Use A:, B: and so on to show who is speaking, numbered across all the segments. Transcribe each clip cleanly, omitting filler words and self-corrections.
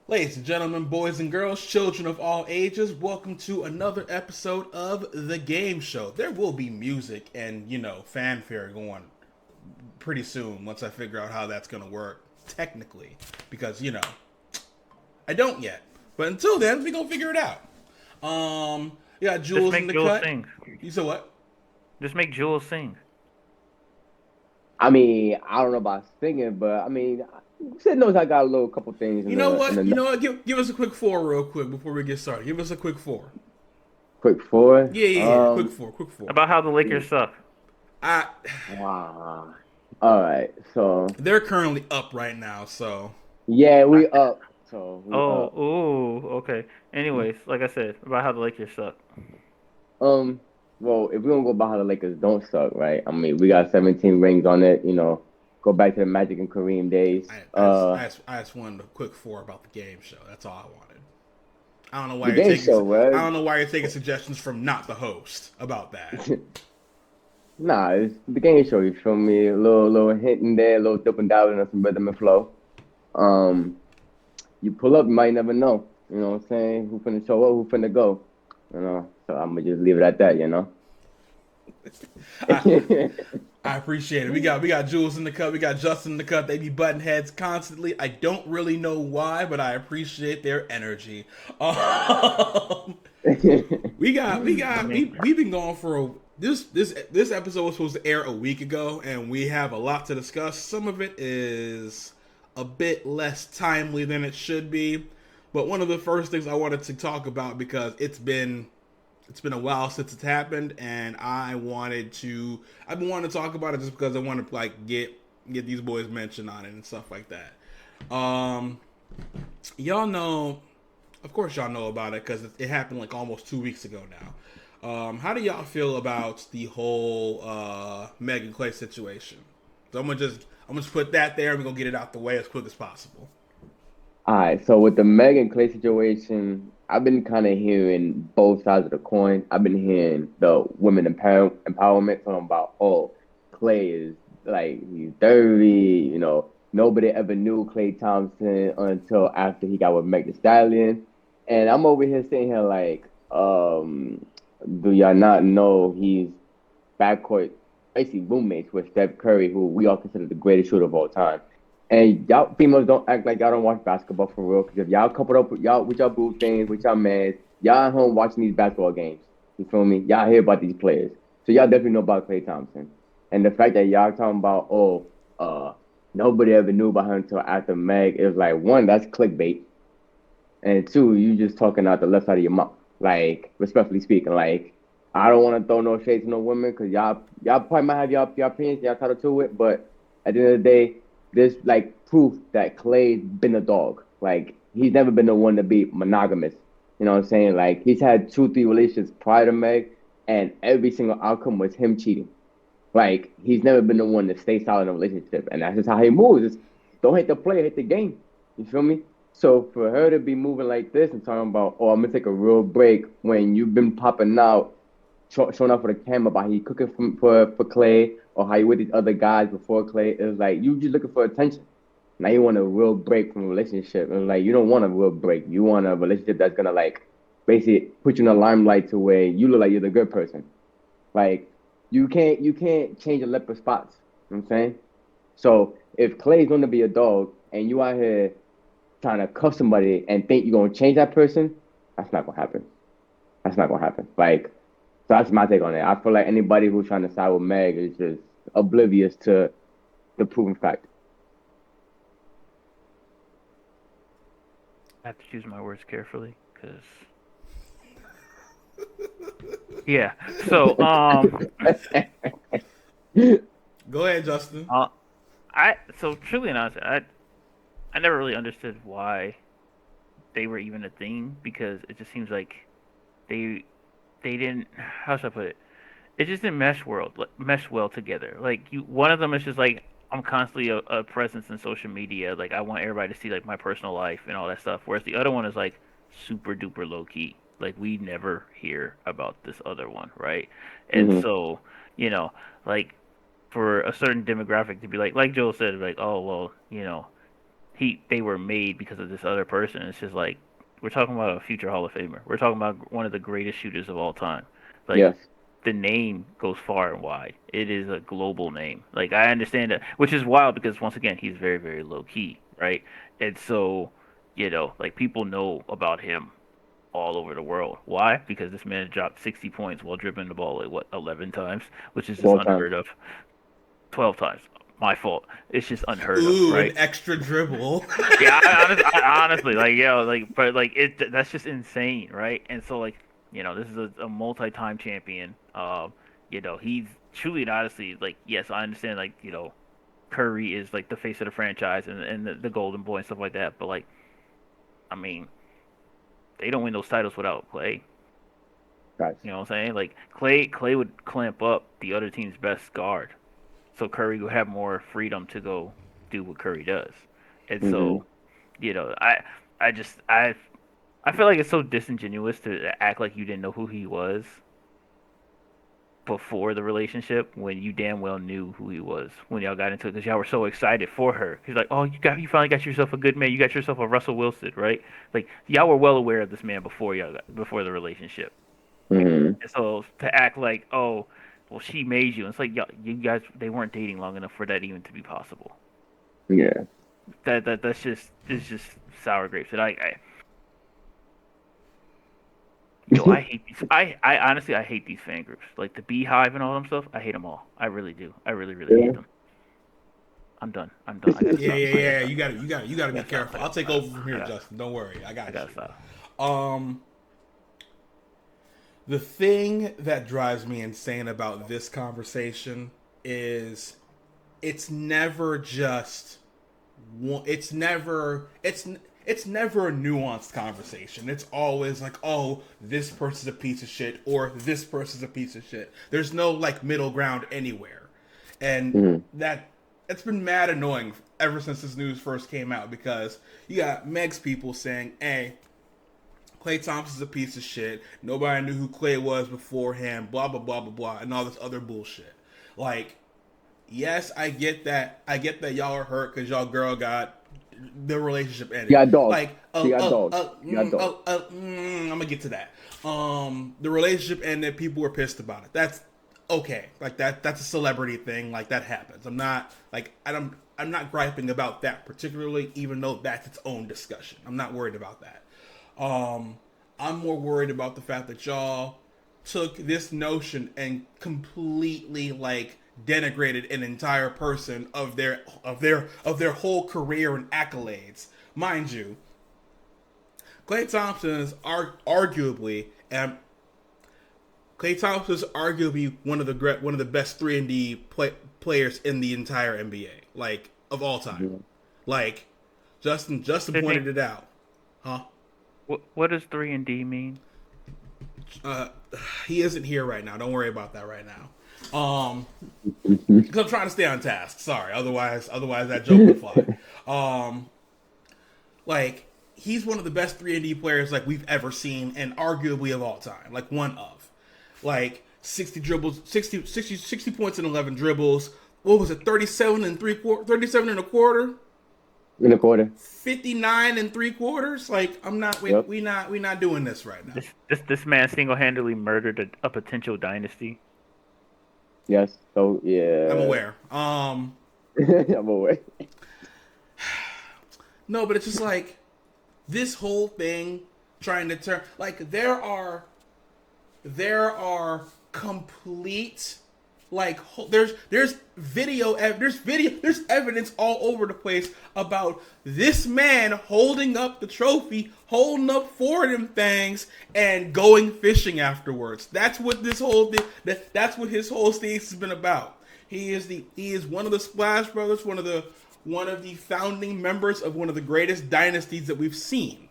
A: Ladies and gentlemen, boys and girls, children of all ages, welcome to another episode of The Game Show. There will be music and, fanfare going pretty soon once I figure out how that's going to work technically. Because, I don't yet. But until then, we're going to figure it out. You got
B: Just
A: Jules in
B: make
A: the
B: Jules
A: cut.
B: sing.
A: You said what?
B: Just make Jules sing.
C: I mean, I don't know about singing, but I mean, said knows I got a little couple things
A: You
C: in
A: know
C: the
A: what?
C: notes.
A: Give us a quick four real quick before we get started. Give us a quick four.
C: Quick four.
A: Yeah. Quick four. Quick four.
B: About how the Lakers suck.
A: I
C: Wow. All right. So
A: They're currently up right now, so
C: yeah, we up. So we
B: Oh,
C: up.
B: ooh, okay. Anyways, like I said, about how the Lakers suck.
C: Um. Well, if we don't go by how the Lakers don't suck, right? I mean, we got 17 rings on it. Go back to the Magic and Kareem days.
A: I just wanted a quick four about the game show. That's all I wanted. I don't know why
C: The
A: you're
C: game
A: taking.
C: show,
A: I
C: right?
A: don't know why you're taking suggestions from not the host about that.
C: Nah, it's the game show. You feel me? A little hint in there, a little dip and down and some rhythm and flow. Um. You pull up, you might never know. You know what I'm saying? Who finna show up, who finna go. So I'm gonna just leave it at that.
A: I I appreciate it. We got Jules in the cut. We got Justin in the cut. They be button heads constantly. I don't really know why, but I appreciate their energy.
B: I mean,
A: We've been going for this episode was supposed to air a week ago, and we have a lot to discuss. Some of it is a bit less timely than it should be, but one of the first things I wanted to talk about because it's been a while since it's happened, and I've been wanting to talk about it just because I want to like get these boys mentioned on it and stuff like that. Y'all know, of course, y'all know about it because it happened like almost 2 weeks ago now. How do y'all feel about the whole Megan Clay situation? So I'm gonna just put that there, and we're gonna get it out the way as quick as possible.
C: All right, so with the Meg and Clay situation, I've been kind of hearing both sides of the coin. I've been hearing the women empowerment talking about, oh, Clay is like he's dirty. Nobody ever knew Clay Thompson until after he got with Meg Thee Stallion, and I'm over here sitting here like, do y'all not know he's backcourt, basically roommates with Steph Curry, who we all consider the greatest shooter of all time. And y'all females don't act like y'all don't watch basketball for real. Because if y'all coupled up with y'all boo things, with y'all mans, y'all at home watching these basketball games. You feel me? Y'all hear about these players, so y'all definitely know about Klay Thompson. And the fact that y'all talking about, oh, nobody ever knew about him until after Meg, is like, one, that's clickbait, and two, you just talking out the left side of your mouth. Like, respectfully speaking, like, I don't want to throw no shade to no women because y'all probably might have y'all opinions, y'all title to it, but at the end of the day, there's like proof that Clay's been a dog. Like, he's never been the one to be monogamous. You know what I'm saying? Like, he's had 2, 3 relationships prior to Meg, and every single outcome was him cheating. Like, he's never been the one to stay solid in a relationship, and that's just how he moves. It's, don't hate the player, hate the game. You feel me? So for her to be moving like this and talking about, oh, I'm gonna take a real break when you've been popping out, showing up for the camera about how you cooking for Clay or how you with these other guys before Clay, it's like you just looking for attention. Now you want a real break from a relationship, and like you don't want a real break. You want a relationship that's gonna like basically put you in the limelight to where you look like you're the good person. Like you can't change a leopard spots. You know what I'm saying? So if Clay's gonna be a dog and you out here trying to cuff somebody and think you're gonna change that person, that's not gonna happen. That's not gonna happen. Like, so that's my take on it. I feel like anybody who's trying to side with Meg is just oblivious to the proven fact.
B: I have to choose my words carefully because, yeah. So,
A: Go ahead, Justin.
B: uh, so truly and honestly, I never really understood why they were even a thing because it just seems like they they didn't. How should I put it? It just didn't mesh well together. Like one of them is just like I'm constantly a presence in social media. Like I want everybody to see like my personal life and all that stuff. Whereas the other one is like super duper low key. Like we never hear about this other one, right? And
C: Hmm.
B: so you know, like for a certain demographic to be like Joel said, like oh well, they were made because of this other person. It's just like we're talking about a future Hall of Famer. We're talking about one of the greatest shooters of all time. Like
C: Yes.
B: the name goes far and wide. It is a global name. Like I understand that, which is wild because once again he's very very low key, right? And so, like people know about him all over the world. Why? Because this man dropped 60 points while dribbling the ball like what 11 times, which is just
C: 12 times.
B: unheard of. 12 times. My fault. It's just unheard of,
A: Ooh, an
B: right?
A: extra dribble.
B: Yeah, I honestly, like, but like that's just insane, right? And so, like, this is a multi-time champion. He's truly and honestly, like, yes, I understand, like, Curry is like the face of the franchise and the golden boy and stuff like that. But like, I mean, they don't win those titles without Clay.
C: Guys.
B: You know what I'm saying? Like Clay would clamp up the other team's best guard, so Curry would have more freedom to go do what Curry does. And
C: Mm-hmm.
B: so, I just I feel like it's so disingenuous to act like you didn't know who he was before the relationship when you damn well knew who he was when y'all got into it because y'all were so excited for her. He's like, oh, you finally got yourself a good man. You got yourself a Russell Wilson, right? Like y'all were well aware of this man before the relationship.
C: Mm-hmm.
B: And so to act like, oh, well, she made you. It's like y'all, you guys, they weren't dating long enough for that even to be possible.
C: Yeah.
B: That's just it's just sour grapes. And I hate these. I honestly I hate these fan groups like the Beehive and all them stuff. I hate them all. I really do. I really really
C: Yeah.
B: hate them. I'm done. I'm done. I gotta
A: Yeah,
B: stop.
A: yeah,
B: I gotta
A: yeah.
B: stop.
A: You gotta
B: I
A: be
B: gotta stop.
A: careful. I'll take over from here, Justin. Don't worry. I
B: I
A: got
B: gotta stop.
A: you. The thing that drives me insane about this conversation is it's never just one. It's never a nuanced conversation. It's always like, oh, this person's a piece of shit or this person's a piece of shit. There's no like middle ground anywhere, and
C: Mm-hmm.
A: that it's been mad annoying ever since this news first came out because you got Meg's people saying, hey, Klay Thompson's a piece of shit. Nobody knew who Klay was beforehand. Blah blah blah blah blah, and all this other bullshit. Like, yes, I get that. I get that y'all are hurt because y'all girl got the relationship
C: She
A: ended.
C: got dogs.
A: Like,
C: She got dogs. She got dogs.
A: I'm gonna get to that. The relationship ended. People were pissed about it. That's okay. Like that's a celebrity thing. Like that happens. I'm not griping about that particularly, even though that's its own discussion. I'm not worried about that. I'm more worried about the fact that y'all took this notion and completely like denigrated an entire person of their whole career and accolades. Mind you, Klay Thompson is arguably and Klay Thompson is arguably one of the best 3-and-D players in the entire NBA, like of all time.
C: Mm-hmm.
A: Like Justin pointed it out, huh?
B: What does 3 and D mean?
A: Uh, he isn't here right now. Don't worry about that right now. Because I'm trying to stay on task. Sorry. Otherwise that joke would fly. Like he's one of the best 3-and-D players like we've ever seen, and arguably of all time. Like one of, like 60 dribbles, 60 points and 11 dribbles. What was it? 37 and a quarter.
C: In a quarter.
A: 59 and 3/4. Like I'm not.
C: Yep.
A: We not doing this right now.
B: This man single handedly murdered a potential dynasty.
C: Yes. So yeah.
A: I'm aware.
C: I'm aware.
A: No, but it's just like this whole thing trying to turn like there are complete like there's evidence all over the place about this man holding up the trophy, holding up four of them things, and going fishing afterwards. That's what this whole thing. That's what his whole stance has been about. He is one of the Splash Brothers, one of the founding members of one of the greatest dynasties that we've seen.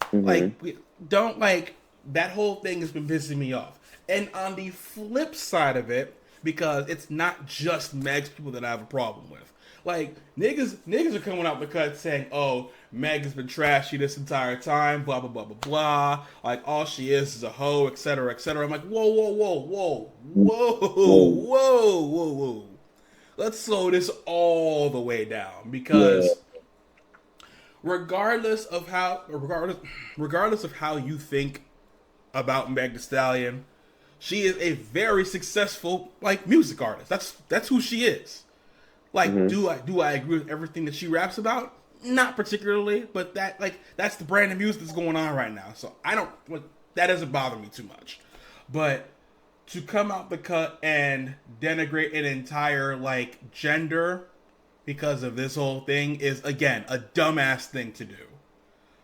C: Mm-hmm.
A: Like we don't like that whole thing has been pissing me off. And on the flip side of it, because it's not just Meg's people that I have a problem with. Like niggas are coming out the cut saying, "Oh, Meg has been trashy this entire time." Blah blah blah blah blah. Like all she is a hoe, etc. etc. I'm like, whoa. Let's slow this all the way down because regardless of how you think about Meg Thee Stallion, she is a very successful like music artist. That's who she is. Like,
C: Mm-hmm.
A: do I agree with everything that she raps about? Not particularly, but that's the brand of music that's going on right now. So I don't like that doesn't bother me too much. But to come out the cut and denigrate an entire like gender because of this whole thing is again a dumbass thing to do.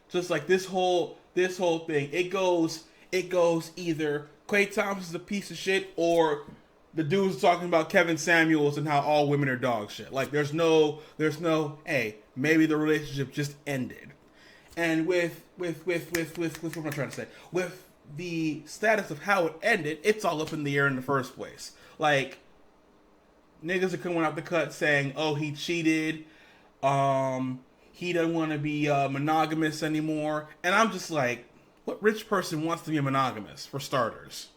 A: Just like this whole thing, it goes either Klay Thompson's a piece of shit or the dude's talking about Kevin Samuels and how all women are dog shit. Like there's no hey, maybe the relationship just ended. And with what am I trying to say? With the status of how it ended, it's all up in the air in the first place. Like niggas are coming out the cut saying, "Oh, he cheated. He doesn't want to be monogamous anymore." And I'm just like, what rich person wants to be monogamous for starters?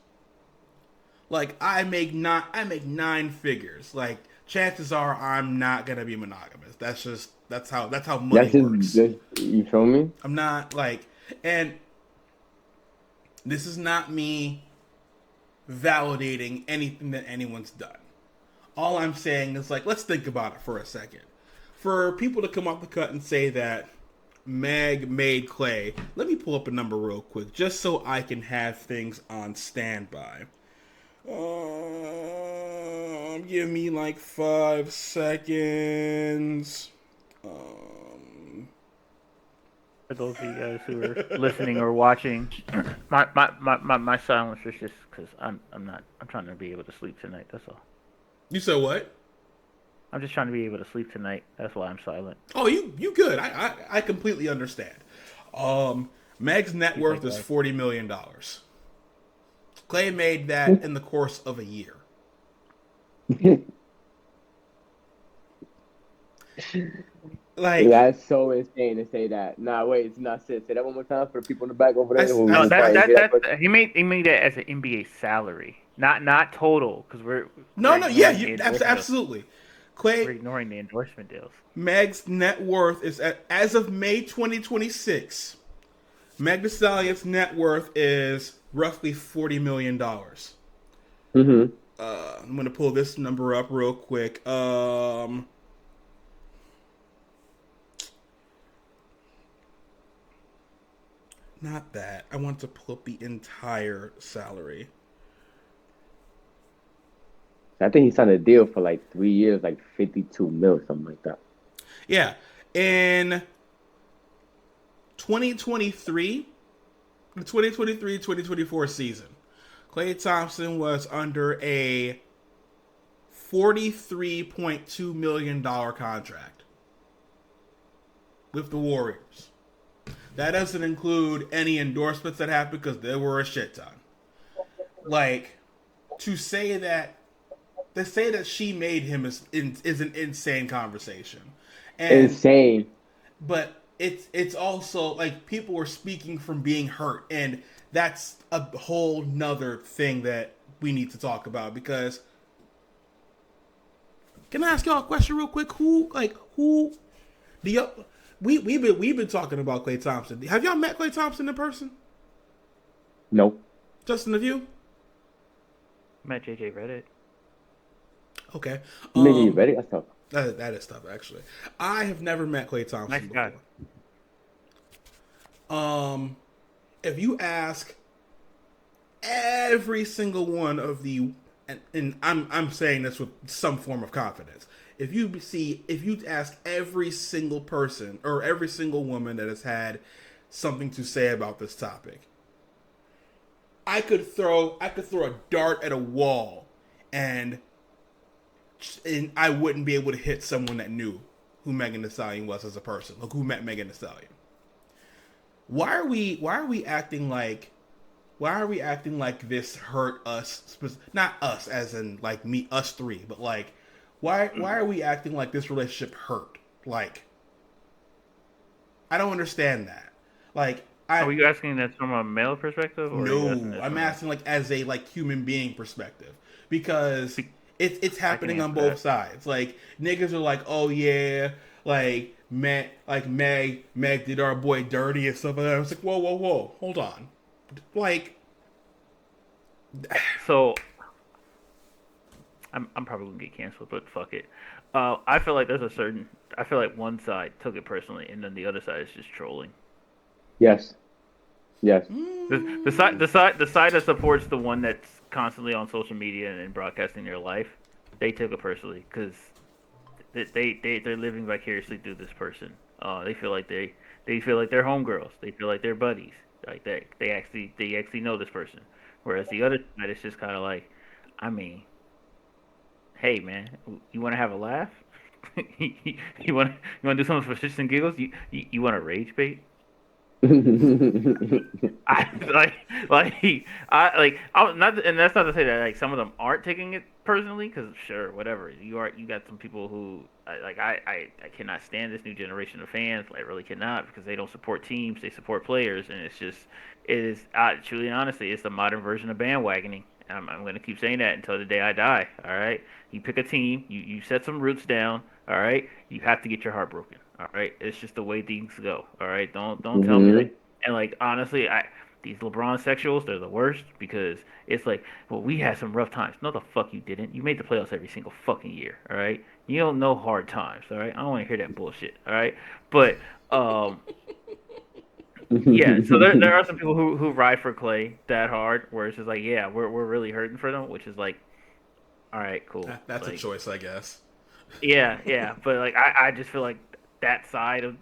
A: Like I make 9 figures. Like chances are I'm not gonna be monogamous. That's how money
C: That's
A: works.
C: just you feel me?
A: I'm not like, and this is not me validating anything that anyone's done. All I'm saying is like, let's think about it for a second. For people to come off the cut and say that Meg made Clay, let me pull up a number real quick, just so I can have things on standby. Give me like 5 seconds.
B: For those of you guys who are listening or watching, my silence is just because I'm trying to be able to sleep tonight. That's all.
A: You said what?
B: I'm just trying to be able to sleep tonight. That's why I'm silent.
A: Oh, you good. I completely understand. Meg's net worth is $40 million. Clay made that in the course of a year. Like
C: That's so insane to say that. Nah, wait, it's not Sid. Say that one more time for the people in the back over there.
A: That's-
C: who
A: no,
B: No,
C: probably hear that question.
B: he made that as an NBA salary, not total, because we're
A: yeah,
B: ignoring the endorsement deals.
A: absolutely. Clay
B: We're ignoring the endorsement deals.
A: Meg's net worth is as of May 2026. Meg Thee Stallion's net worth is roughly $40 million.
C: Mm-hmm.
A: I'm gonna pull this number up real quick. Not that. I want to pull up the entire salary.
C: I think he signed a deal for like 3 years, like 52 mil, something like that.
A: Yeah, in 2023, the 2023-2024 season, Klay Thompson was under a $43.2 million contract with the Warriors. That doesn't include any endorsements that happened because there were a shit ton. Like, to say that she made him is an insane conversation. And,
C: Insane.
A: But it's also like people were speaking from being hurt, and that's a whole nother thing that we need to talk about. Because can I ask y'all a question real quick? Who do y'all? We've been talking about Klay Thompson. Have y'all met Klay Thompson in person?
C: Nope.
A: Justin, have you?
B: Met JJ Reddit.
A: Okay.
C: Nigga, you ready? That's tough.
A: That is tough, actually. I have never met Klay Thompson
B: Nice
A: before. If you ask every single one of the, and I'm saying this with some form of confidence. If you ask every single person or every single woman that has had something to say about this topic, I could throw a dart at a wall, and I wouldn't be able to hit someone that knew who Megan Thee Stallion was as a person, like who met Megan Thee Stallion. Why are we acting like this hurt us? Not us as in like me, us three, but like why are we acting like this relationship hurt? Like I don't understand that. Like
B: Are you asking this from a male perspective? Or
A: no, I'm asking like as a like human being perspective because it's happening on both sides. Like niggas are like, oh yeah, Meg did our boy dirty and stuff like that. I was like, whoa, hold on, like.
B: So I'm probably gonna get canceled, but fuck it. I feel like I feel like one side took it personally, and then the other side is just trolling.
C: Yes. Yes.
B: The side that supports the one that's constantly on social media and broadcasting their life, they took it personally because they're living vicariously through this person. They feel like they feel like they're homegirls. They feel like they're buddies. Like they actually know this person. Whereas the other side is just kind of like, I mean, hey man, you want to have a laugh? You want to do something for shits and giggles? You want to rage bait? I I'm not, and that's not to say that like some of them aren't taking it personally, because sure, whatever. You got some people who I cannot stand this new generation of fans. I really cannot, because they don't support teams, they support players, and it is truly and honestly, it's the modern version of bandwagoning. I'm going to keep saying that until the day I die. All right, you pick a team, you set some roots down. All right, you have to get your heart broken. All right, it's just the way things go. All right, don't tell me that. And like honestly, these LeBron sexuals, they're the worst, because it's like, well, we had some rough times. No, the fuck you didn't. You made the playoffs every single fucking year. All right, you don't know hard times. All right, I don't want to hear that bullshit. All right, but yeah. So there are some people who ride for Clay that hard, where it's just like, yeah, we're really hurting for them, which is like, all right, cool.
A: That's a
B: Like,
A: choice, I guess.
B: yeah, but like I just feel like that side of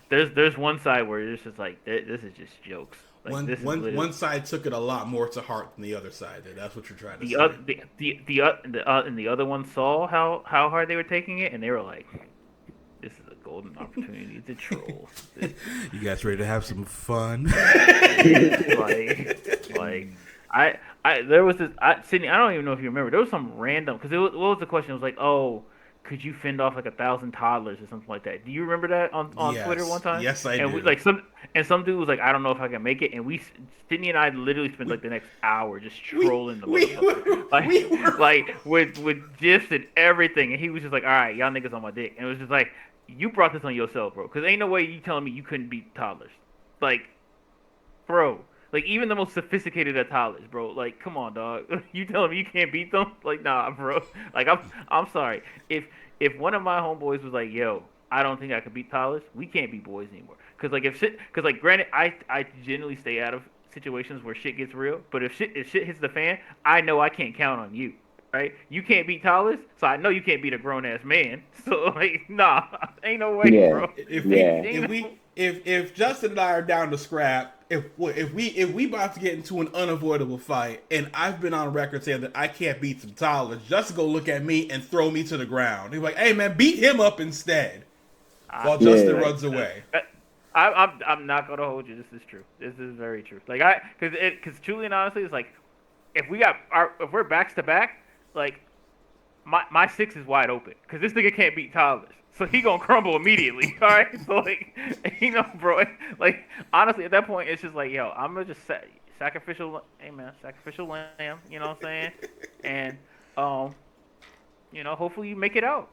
B: there's one side where it's just like this is just jokes. Like
A: One
B: this is
A: one
B: literally
A: one side took it a lot more to heart than the other side did. That's what you're trying to
B: the
A: say.
B: other and the other one saw how hard they were taking it, and they were like, "This is a golden opportunity to troll."
A: You guys ready to have some fun?
B: like I there was this Sydney. I don't even know if you remember. There was some random, because what was the question? It was like, oh, could you fend off like 1,000 toddlers or something like that? Do you remember that on Twitter one time?
A: Yes, I
B: and
A: do.
B: we, like some dude was like, I don't know if I can make it, and Sydney and I literally spent like the next hour just trolling the motherfucker, like with gifs and everything, and he was just like, all right, y'all niggas on my dick, and it was just like, you brought this on yourself, bro, because ain't no way you telling me you couldn't beat toddlers, like, bro. Like, even the most sophisticated of toddlers, bro. Like, come on, dog. You telling me you can't beat them? Like, nah, bro. Like, I'm sorry. If one of my homeboys was like, yo, I don't think I could beat toddlers, we can't be boys anymore. Cause like, granted, I generally stay out of situations where shit gets real. But if shit hits the fan, I know I can't count on you. Right? You can't beat toddlers, so I know you can't beat a grown ass man. So like, nah, ain't no way,
C: Yeah.
B: bro.
A: If Justin and I are down to scrap, if we about to get into an unavoidable fight, and I've been on record saying that I can't beat some toddlers, Justin go look at me and throw me to the ground. He's like, "Hey man, beat him up instead," while Justin runs away.
B: I'm not gonna hold you. This is true. This is very true. Like because truly and honestly, it's like if we're backs to back, like my six is wide open, because this nigga can't beat toddlers, so he gonna crumble immediately. All right, so like, bro, like honestly, at that point, it's just like, yo, I'm gonna just sacrificial, hey man, sacrificial lamb. You know what I'm saying? And hopefully you make it out.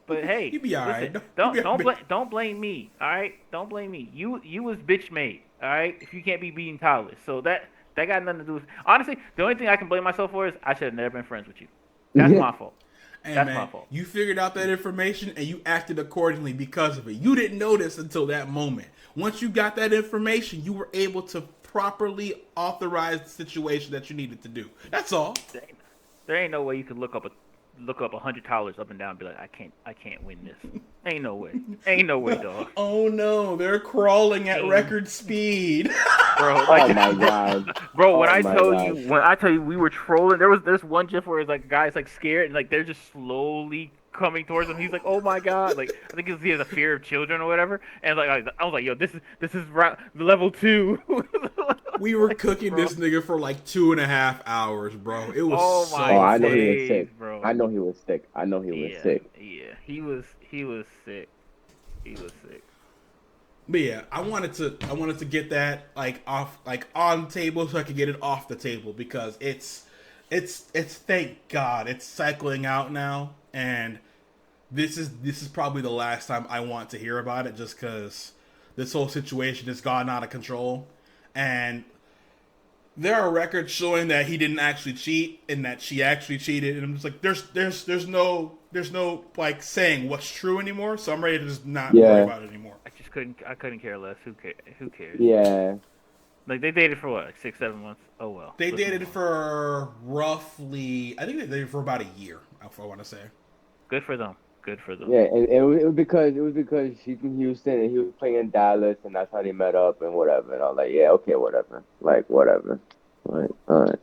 B: But hey,
A: You be alright.
B: listen, don't blame me. All right, don't blame me. You was bitch made. All right, if you can't be beating toddlers, so that got nothing to do with. Honestly, the only thing I can blame myself for is I should have never been friends with you. That's my fault.
A: Hey,
B: That's
A: man,
B: my fault.
A: you figured out that information and you acted accordingly because of it. You didn't know this until that moment. Once you got that information, you were able to properly authorize the situation that you needed to do. That's all.
B: There ain't no way you could look up $100 up and down and be like, I can't win this. Ain't no way. Ain't no way, dog.
A: Oh no, they're crawling at record speed.
B: Bro,
C: Oh my god.
B: Bro, when
C: Oh
B: I
C: my
B: tell you we were trolling, there's one gif where it's like guys like scared and like they're just slowly coming towards him. He's like, oh my god, like I think he has a fear of children or whatever. And like I was like, yo, this is level 2.
A: We were cooking this nigga for like 2.5 hours, bro. It was
B: Oh
A: so
B: my
C: Oh, I know he was
B: days,
C: sick.
B: bro.
C: I know he was sick. I know he was sick.
B: Yeah, he was sick. He was sick.
A: But yeah, I wanted to get that like off, like on the table, so I could get it off the table, because it's thank God it's cycling out now, and this is probably the last time I want to hear about it, just because this whole situation has gotten out of control, and there are records showing that he didn't actually cheat and that she actually cheated, and I'm just like, there's no like saying what's true anymore, so I'm ready to just not worry
C: Yeah,
A: about it anymore.
B: I couldn't care less. Who cares?
C: yeah.
B: Like they dated for what, like 6, 7 months? Oh well.
A: They
B: Let's move
A: dated
B: on.
A: for roughly, I think they dated for about a year, if I want to say.
B: Good for them. Good for them.
C: Yeah, and it was because she's from Houston and he was playing in Dallas and that's how they met up and whatever. And I was like, yeah, okay, whatever. Like whatever. Like, all right.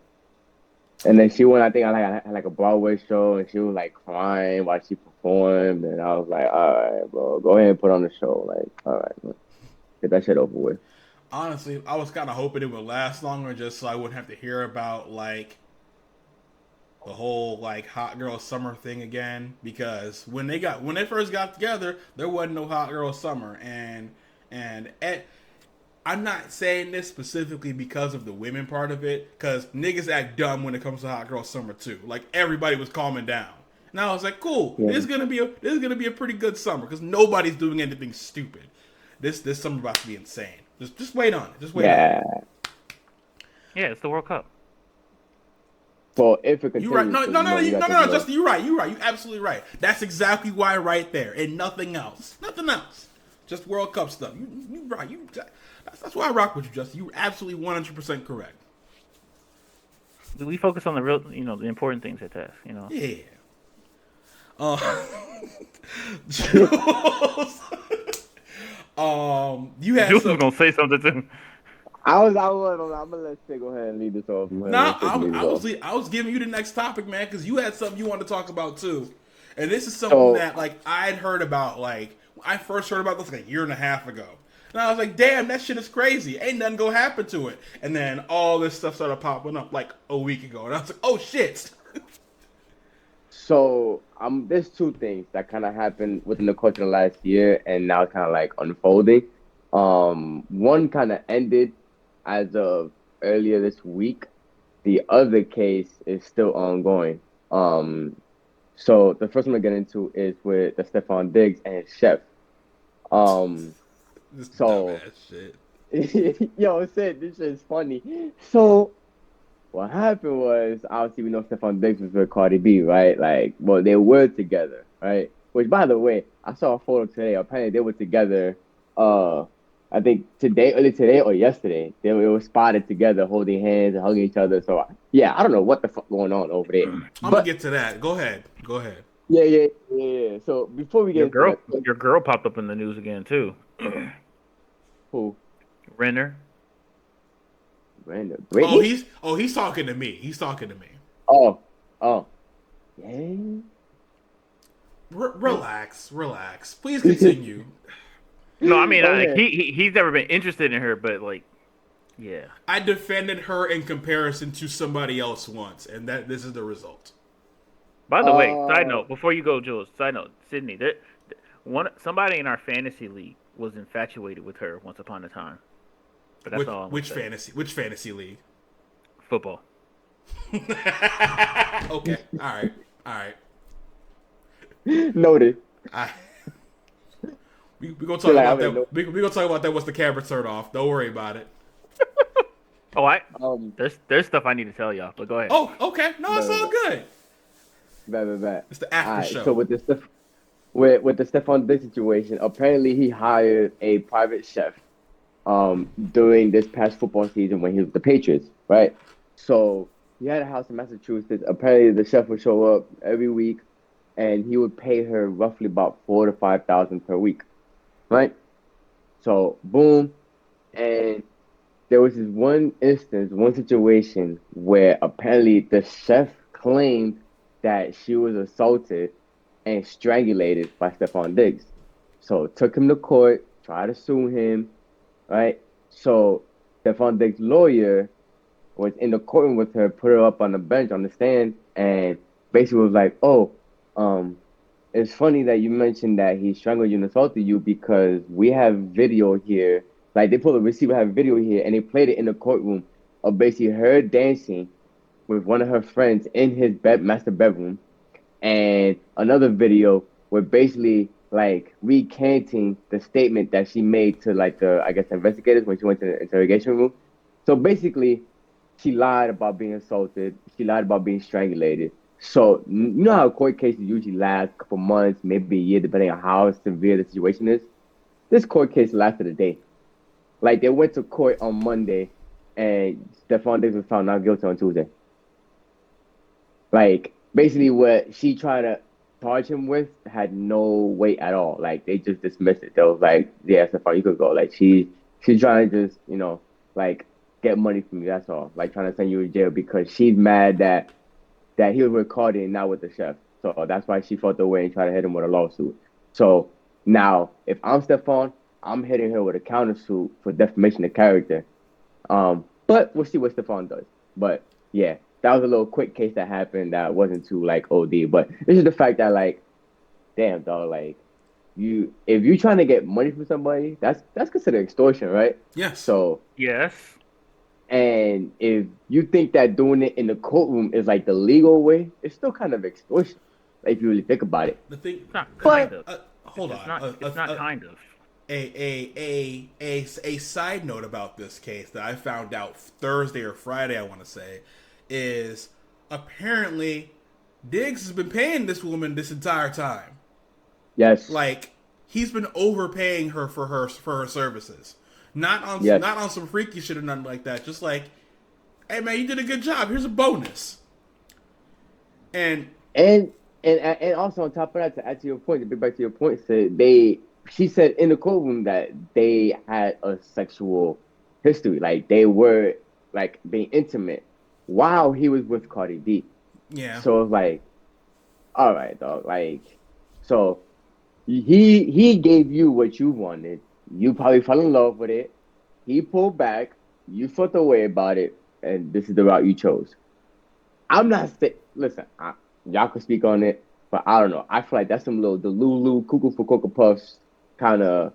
C: And then she went, I think I like a Broadway show and she was like crying while she performed and I was like, all right, bro, go ahead and put on the show. Like, all right, man. Get that shit over with.
A: Honestly, I was kind of hoping it would last longer, just so I wouldn't have to hear about like the whole like hot girl summer thing again. Because when they first got together, there wasn't no hot girl summer, and I'm not saying this specifically because of the women part of it, because niggas act dumb when it comes to hot girl summer too. Like everybody was calming down. And I was like, cool,
C: Yeah.
A: this is gonna be a pretty good summer because nobody's doing anything stupid. This summer about to be insane. Just wait on it. Just wait on it.
C: Yeah.
B: Yeah, it's the World Cup.
C: Well, if it
A: You right?
C: continues,
A: No,
C: because
A: no, no,
C: you
A: no,
C: got
A: no,
C: to
A: no, Justin. You're right. You're right. You're absolutely right. That's exactly why right there, and nothing else. Nothing else. Just World Cup stuff. You right. That's why I rock with you, Justin. You're absolutely 100% correct.
B: We focus on the real, the important things at task.
A: Yeah. Jules. You had
B: Jules was
A: some.
B: gonna say something too.
C: I'm gonna let Sid go ahead and lead this off. I'm gonna
A: No,
C: let Sid lead this off.
A: I was giving you the next topic, man, because you had something you wanted to talk about too, and this is something
C: So,
A: that like I'd heard about. Like I first heard about this like a year and a half ago, and I was like, "Damn, that shit is crazy. Ain't nothing gonna happen to it." And then all this stuff started popping up like a week ago, and I was like, "Oh shit."
C: there's two things that kind of happened within the course of the last year, and now it's kind of like unfolding. One kind of ended as of earlier this week. The other case is still ongoing. So the first one I get into is with the Stephon Diggs and his chef. Um,
A: This
C: so
A: dumbass shit.
C: yo, Sid, this shit is funny. So what happened was, obviously, we know Stephon Diggs was with Cardi B, right? Like, well, they were together, right? Which, by the way, I saw a photo today. Apparently, they were together. Uh, I think early today or yesterday, they were spotted together, holding hands and hugging each other. So, yeah, I don't know what the fuck going on over there.
A: I'm gonna
C: But
A: get to that. Go ahead. Go ahead.
C: yeah. So before we get into that,
B: Your girl popped up in the news again too.
C: who?
B: Renner.
C: Brandon,
A: Oh,
C: Brittany?
A: he's talking to me. He's talking to me.
C: Oh, yeah.
A: Relax. Please continue.
B: No, I mean,
C: Okay.
B: he's never been interested in her, but like, yeah.
A: I defended her in comparison to somebody else once, and that this is the result.
B: By the way, side
C: Uh,
B: note, before you go, Jules. Side note, Sydney. Somebody in our fantasy league was infatuated with her once upon a time. But that's
A: Which
B: all I'm
A: which
B: gonna say.
A: fantasy league?
B: Football.
A: Okay, all right.
C: noted.
A: I we gonna talk
C: Feel like
A: about
C: I'm in
A: that. We gonna talk about that once the camera turn off. Don't worry about it.
B: Oh,
C: Um,
B: there's stuff I need to tell y'all, but go ahead.
A: Oh, okay. No, it's
C: but,
A: all good.
C: but.
A: It's the
C: All
A: after
C: right.
A: show.
C: So with the stuff, with the Stephon Diggs situation, apparently he hired a private chef, during this past football season when he was with the Patriots, right? So he had a house in Massachusetts. Apparently, the chef would show up every week, and he would pay her roughly about 4 to 5 thousand per week, right? So boom, and there was this one situation where apparently the chef claimed that she was assaulted and strangulated by Stephon Diggs. So took him to court, tried to sue him, right? So Stephon Diggs' lawyer was in the courtroom with her, put her up on the bench on the stand, and basically was like, "Oh, um, it's funny that you mentioned that he strangled you and assaulted you because we have video here. Like they pulled a receiver, have video here, and they played it in the courtroom of basically her dancing with one of her friends in his master bedroom, and another video with basically like recanting the statement that she made to like the I guess investigators when she went to the interrogation room. So basically, she lied about being assaulted. She lied about being strangulated. So you know how court cases usually last a couple months, maybe a year, depending on how severe the situation is. This court case lasted a day. Like they went to court on Monday, and Stephon Diggs was found not guilty on Tuesday. Like basically, what she tried to charge him with had no weight at all. Like they just dismissed it. They was like, "Yeah, Stephon, you could go." Like she's trying to just like get money from you. That's all. Like trying to send you to jail because she's mad that he was with Cardi and not with the chef. So that's why she fought the way and tried to hit him with a lawsuit. So now, if I'm Stephon, I'm hitting her with a countersuit for defamation of character. But we'll see what Stephon does. But yeah, that was a little quick case that happened that wasn't too like OD. But it's just the fact that like, damn dog, like if you trying to get money from somebody, that's considered extortion, right?
A: Yes.
C: So
B: Yes.
C: and if you think that doing it in the courtroom is like the legal way, it's still kind of extortion, like, if you really think about it.
A: The thing,
B: It's not
C: But
B: kind of.
A: hold
B: It's
A: on.
B: not. It's not kind of.
A: A side note about this case that I found out Thursday or Friday, I want to say, is apparently Diggs has been paying this woman this entire time.
C: yes,
A: Like he's been overpaying her for her services.
C: yes,
A: Not on some freaky shit or nothing like that. Just like, hey man, you did a good job. Here's a bonus. And
C: and and also on top of that, to add to your point, to be back to your point, she said in the courtroom that they had a sexual history, like they were like being intimate while he was with Cardi B.
A: yeah,
C: So it's like, all right, dog, like, so he gave you what you wanted. You probably fell in love with it. He pulled back. You felt the way about it, and this is the route you chose. I'm not saying. Listen, y'all can speak on it, but I don't know. I feel like that's some little Delulu cuckoo for Cocoa Puffs kind of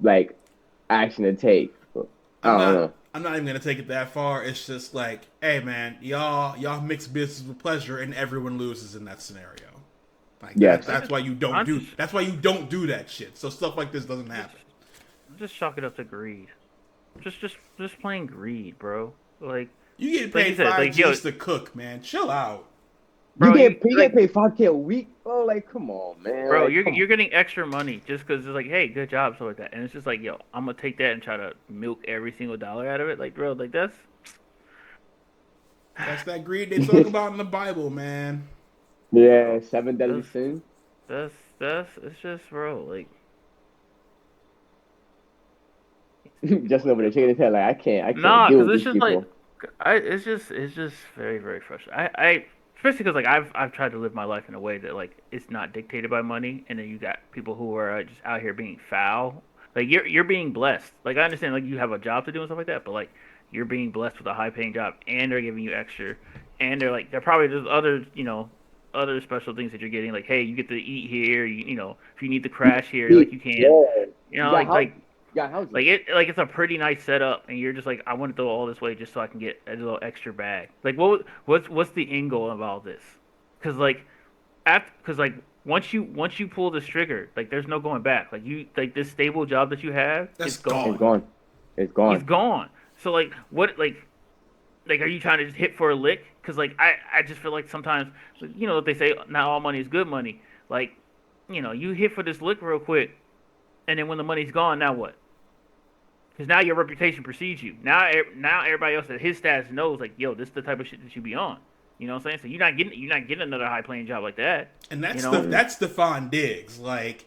C: like action to take. But I don't know.
A: I'm not even gonna take it that far. It's just like, hey man, y'all mix business with pleasure, and everyone loses in that scenario. Like
C: Yes.
A: that's why you don't
B: I'm
A: do
B: just-
A: that's why you don't do that shit. So stuff like this doesn't happen.
B: Just chalk it up to greed. Just plain greed, bro. Like,
A: You get
B: like
A: paid
B: you said,
A: five
B: like yo,
A: G's to cook, man. Chill out.
B: bro,
C: You get paid 5K a week, bro. Like, come on, man.
B: bro,
C: Like, come
B: you're getting extra money just because it's like, hey, good job, so like that, and it's just like, yo, I'm gonna take that and try to milk every single dollar out of it, like, bro, like that's
A: That's that greed they talk about in the Bible, man.
C: yeah, seven deadly
B: that's
C: sins.
B: that's it's just, bro, like,
C: Just over there shaking his head like I can't
B: nah,
C: deal
B: because
C: with
B: it's
C: these
B: just like,
C: people.
B: it's just very very frustrating. I especially because like I've tried to live my life in a way that like it's not dictated by money, and then you got people who are just out here being foul. Like you're being blessed. Like I understand like you have a job to do and stuff like that, but like you're being blessed with a high paying job, and they're giving you extra, and they're probably there's other other special things that you're getting. Like hey, you get to eat here. If you need to crash here, like you can.
C: Yeah, you got
B: Like
C: houses. You got houses.
B: like it's a pretty nice setup, and you're just like, I want to throw all this away just so I can get a little extra bag. Like, what's the end goal of all this? Because like once you pull this trigger, like there's no going back. Like like this stable job that you have
A: That's
B: is gone.
C: It's gone. It's
B: He's
C: gone.
B: gone. So like what like are you trying to just hit for a lick? Because like I just feel like sometimes what they say, not all money is good money. Like you hit for this lick real quick, and then when the money's gone, now what? Because now your reputation precedes you. Now everybody else at his status knows, like, yo, this is the type of shit that you be on. You know what I'm saying? So you're not getting another high paying job like that.
A: And
B: You know?
A: that's Stephon Diggs. Like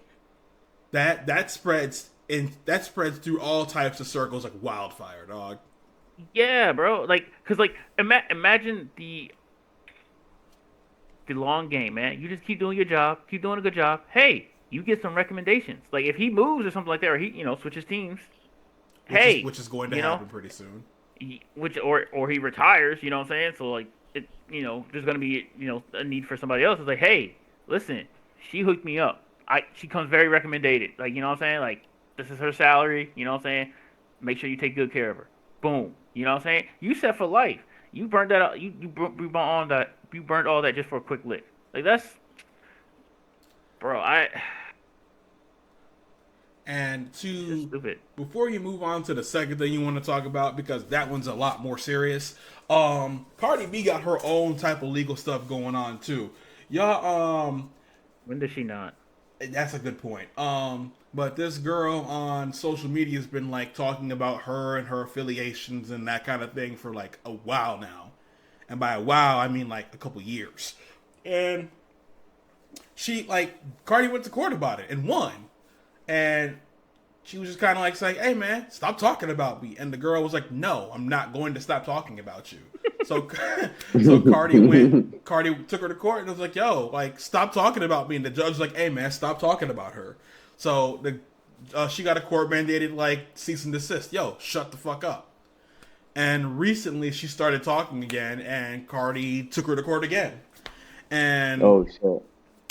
A: that spreads through all types of circles like wildfire, dog.
B: Yeah, bro. Like, cause like imagine the long game, man. You just keep doing your job, keep doing a good job. Hey, you get some recommendations. Like if he moves or something like that, or he switches teams.
A: Which is going to
B: you know,
A: happen pretty soon.
B: which or he retires. You know what I'm saying? So like there's gonna be a need for somebody else. It's like, hey, listen, she hooked me up. She comes very recommended. Like you know what I'm saying? Like this is her salary. You know what I'm saying? Make sure you take good care of her. Boom. You know what I'm saying? You set for life. You burned that out. You burned all that. You burned all that just for a quick lick. Like that's bro,
A: And
B: it's just
A: to
B: stupid.
A: before you move on to the second thing you want to talk about, because that one's a lot more serious. Cardi B got her own type of legal stuff going on too. Y'all,
B: When does she not?
A: that's a good point. But this girl on social media has been like talking about her and her affiliations and that kind of thing for like a while now. And by a while, I mean like a couple years. And she like Cardi went to court about it and won. And she was just kind of like saying, "Hey man, stop talking about me." And the girl was like, "No, I'm not going to stop talking about you." So, so Cardi took her to court and was like, "Yo, like stop talking about me." And the judge was like, "Hey man, stop talking about her." So she got a court mandated like cease and desist. Yo, shut the fuck up. And recently she started talking again, and Cardi took her to court again. And
C: Oh shit.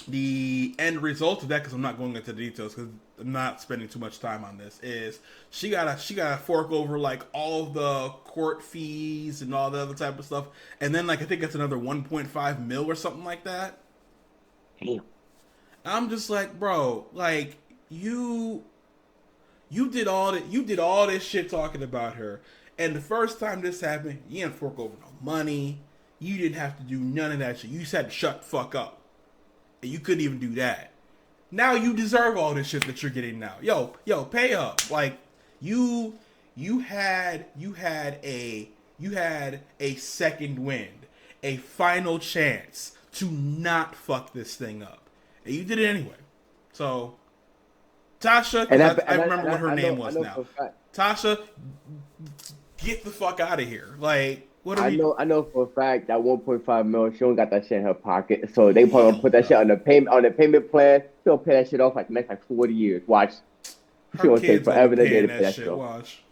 A: the end result of that, because I'm not going into the details because I'm not spending too much time on this, is she got to fork over like all of the court fees and all the other type of stuff, and then like I think it's another 1.5 mil or something like that.
C: Damn.
A: I'm just like, bro, like you did all this shit talking about her, and the first time this happened, you didn't fork over no money. You didn't have to do none of that shit. You just had to shut the fuck up. And you couldn't even do that. Now you deserve all this shit that you're getting now. Yo, pay up. Like you you had a second wind, a final chance to not fuck this thing up. And you did it anyway. So Tasha,
C: And
A: because I remember what her name
C: I
A: was
C: know
A: now.
C: for a fact.
A: Tasha, get the fuck out of here. Like, what are
C: I
A: we?
C: know for a fact that 1.5 mil, she don't got that shit in her pocket. So they probably gonna
A: Hell
C: put that shit
A: no.
C: on the payment plan. She'll pay that shit off like next like 40 years. Watch. She
A: Her
C: gonna take
A: kids gonna be
C: forever to
A: paying
C: pay
A: that
C: that shit
A: shit.
C: off.
A: Watch.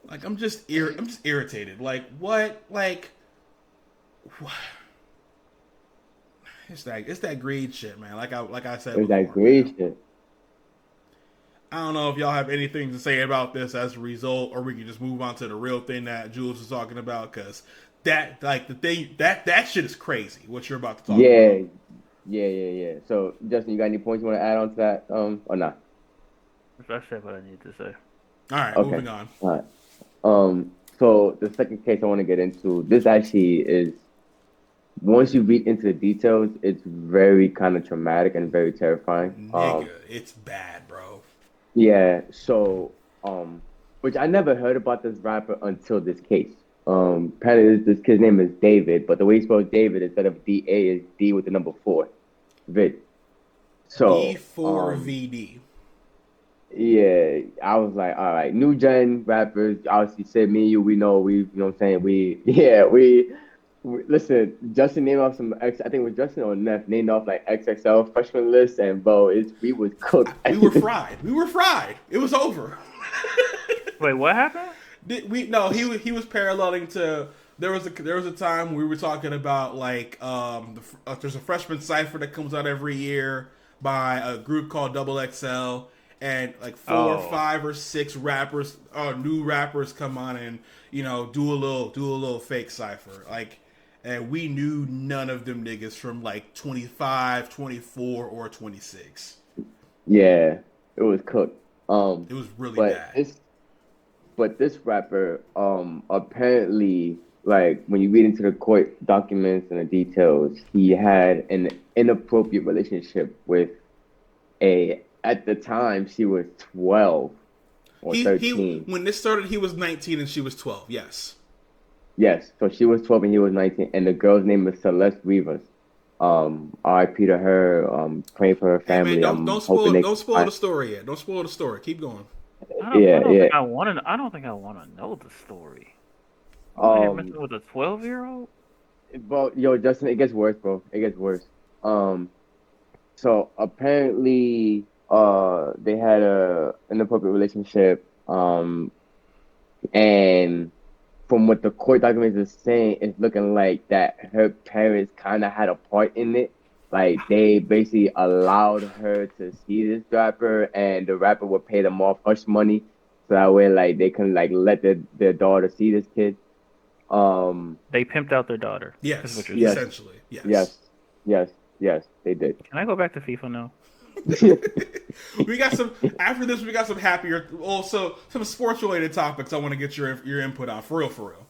A: Like I'm just irritated. Like what? Like what? It's that greed shit, man. Like I said
C: It's that
A: before, man.
C: great shit.
A: I don't know if y'all have anything to say about this as a result, or we can just move on to the real thing that Jules was talking about, because that like the thing that shit is crazy. What you're about to talk
C: Yeah,
A: about.
C: yeah. So Justin, you got any points you want to add on to that? Or not?
B: I said what I need to say.
A: All right,
C: Okay.
A: moving on.
C: All right. So the second case I want to get into, this actually is, once you read into the details, it's very kind of traumatic and very terrifying.
A: Nigga, it's bad, bro.
C: Yeah, so which I never heard about this rapper until this case. Apparently this kid's name is David, but the way he spells David instead of D-A is D with the number four. Vid. So
A: D4VD.
C: yeah, I was like, all right, new gen rappers, obviously said me and you, we know, we, you know what I'm saying? We listen, Justin named off some X, I think it was Justin or Neph named off like XXL freshman list, and bro, we was cooked.
A: We were fried. We were fried. It was over.
B: Wait, what happened?
A: No, he was paralleling to there was a time we were talking about like there's a freshman cipher that comes out every year by a group called Double XL, and like four,
B: Oh,
A: 5 or 6 rappers, new rappers come on and do a little fake cipher like. And we knew none of them niggas from like 25, 24, or 26.
C: Yeah, it was cooked.
A: It was really
C: But
A: bad.
C: this rapper, apparently, like when you read into the court documents and the details, he had an inappropriate relationship with at the time she was 12 or
A: He
C: 13.
A: when this started, he was 19 and she was 12. Yes.
C: Yes, so she was 12 and he was 19, and the girl's name is Celeste Rivas. RIP to her. Praying for her
A: Hey man,
C: family.
A: don't
C: I'm
A: don't
C: hoping
A: spoil
C: they
A: don't
C: can
A: spoil
C: find.
A: the story yet. Don't spoil the story. Keep going.
B: I
C: Yeah,
B: don't
C: yeah.
B: think I want to. I don't think I want to know the story. You out here
C: Um,
B: messing with a 12-year-old?
C: but yo, Justin, it gets worse, bro. It gets worse. Um, so apparently, they had a inappropriate relationship. And from what the court documents is saying, it's looking like that her parents kind of had a part in it. Like they basically allowed her to see this rapper, and the rapper would pay them off hush money, so that way like they can like let their daughter see this kid. Um,
B: They pimped out their daughter. Is what
A: Yes,
B: you're saying.
C: yes,
A: essentially. Yes.
C: yes. Yes, they did.
B: Can I go back to FIFA now?
A: We got some after this. We got some happier, also some sports related topics. I want to get your input on for real, for real.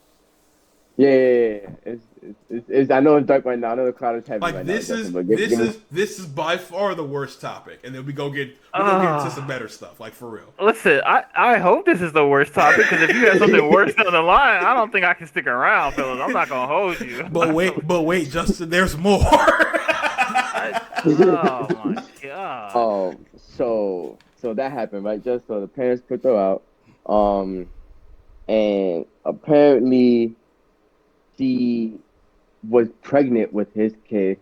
C: Yeah. It's I know it's dark right now. I know the crowd is heavy
A: Like
C: right now, Justin. But give me.
A: this is by far the worst topic, and then we go get into some better stuff. Like for real.
B: Listen, I hope this is the worst topic because if you have something worse down the line, I don't think I can stick around, fellas. I'm not gonna hold you.
A: But wait, Justin, there's more.
B: Oh my god.
C: So that happened, right? Just so the parents put her out, um, and apparently she was pregnant with his kid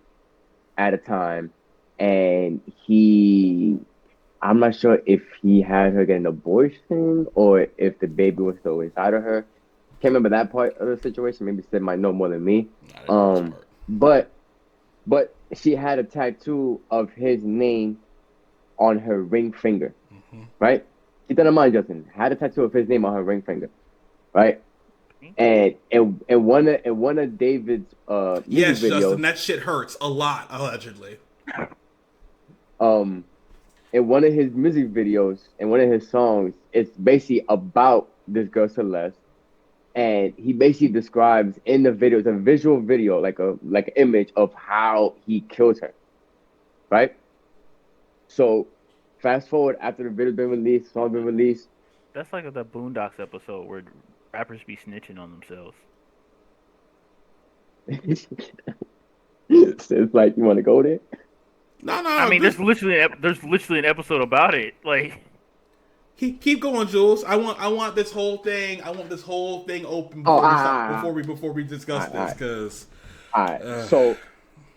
C: at a time, and I'm not sure if he had her get an abortion or if the baby was still inside of her. Can't remember that part of the situation. Maybe Sid might know more than me. But she had a tattoo of his name on her ring finger, right? Keep that in mind, Justin. Had a tattoo of his name on her ring finger, right? And in one of David's
A: Yes,
C: music videos,
A: Justin, that shit hurts a lot, allegedly.
C: In one of his music videos, in one of his songs, it's basically about this girl Celeste, and he basically describes in the video, it's a visual video, like an image of how he kills her, right? So, fast forward after the video's been released, song's been released.
B: That's like the Boondocks episode where rappers be snitching on themselves.
C: It's like, you want to go there?
A: No.
B: I mean, there's literally an episode about it. Like,
A: keep going, Jules. I want this whole thing. I want this whole thing open before we discuss this, because.
C: All right.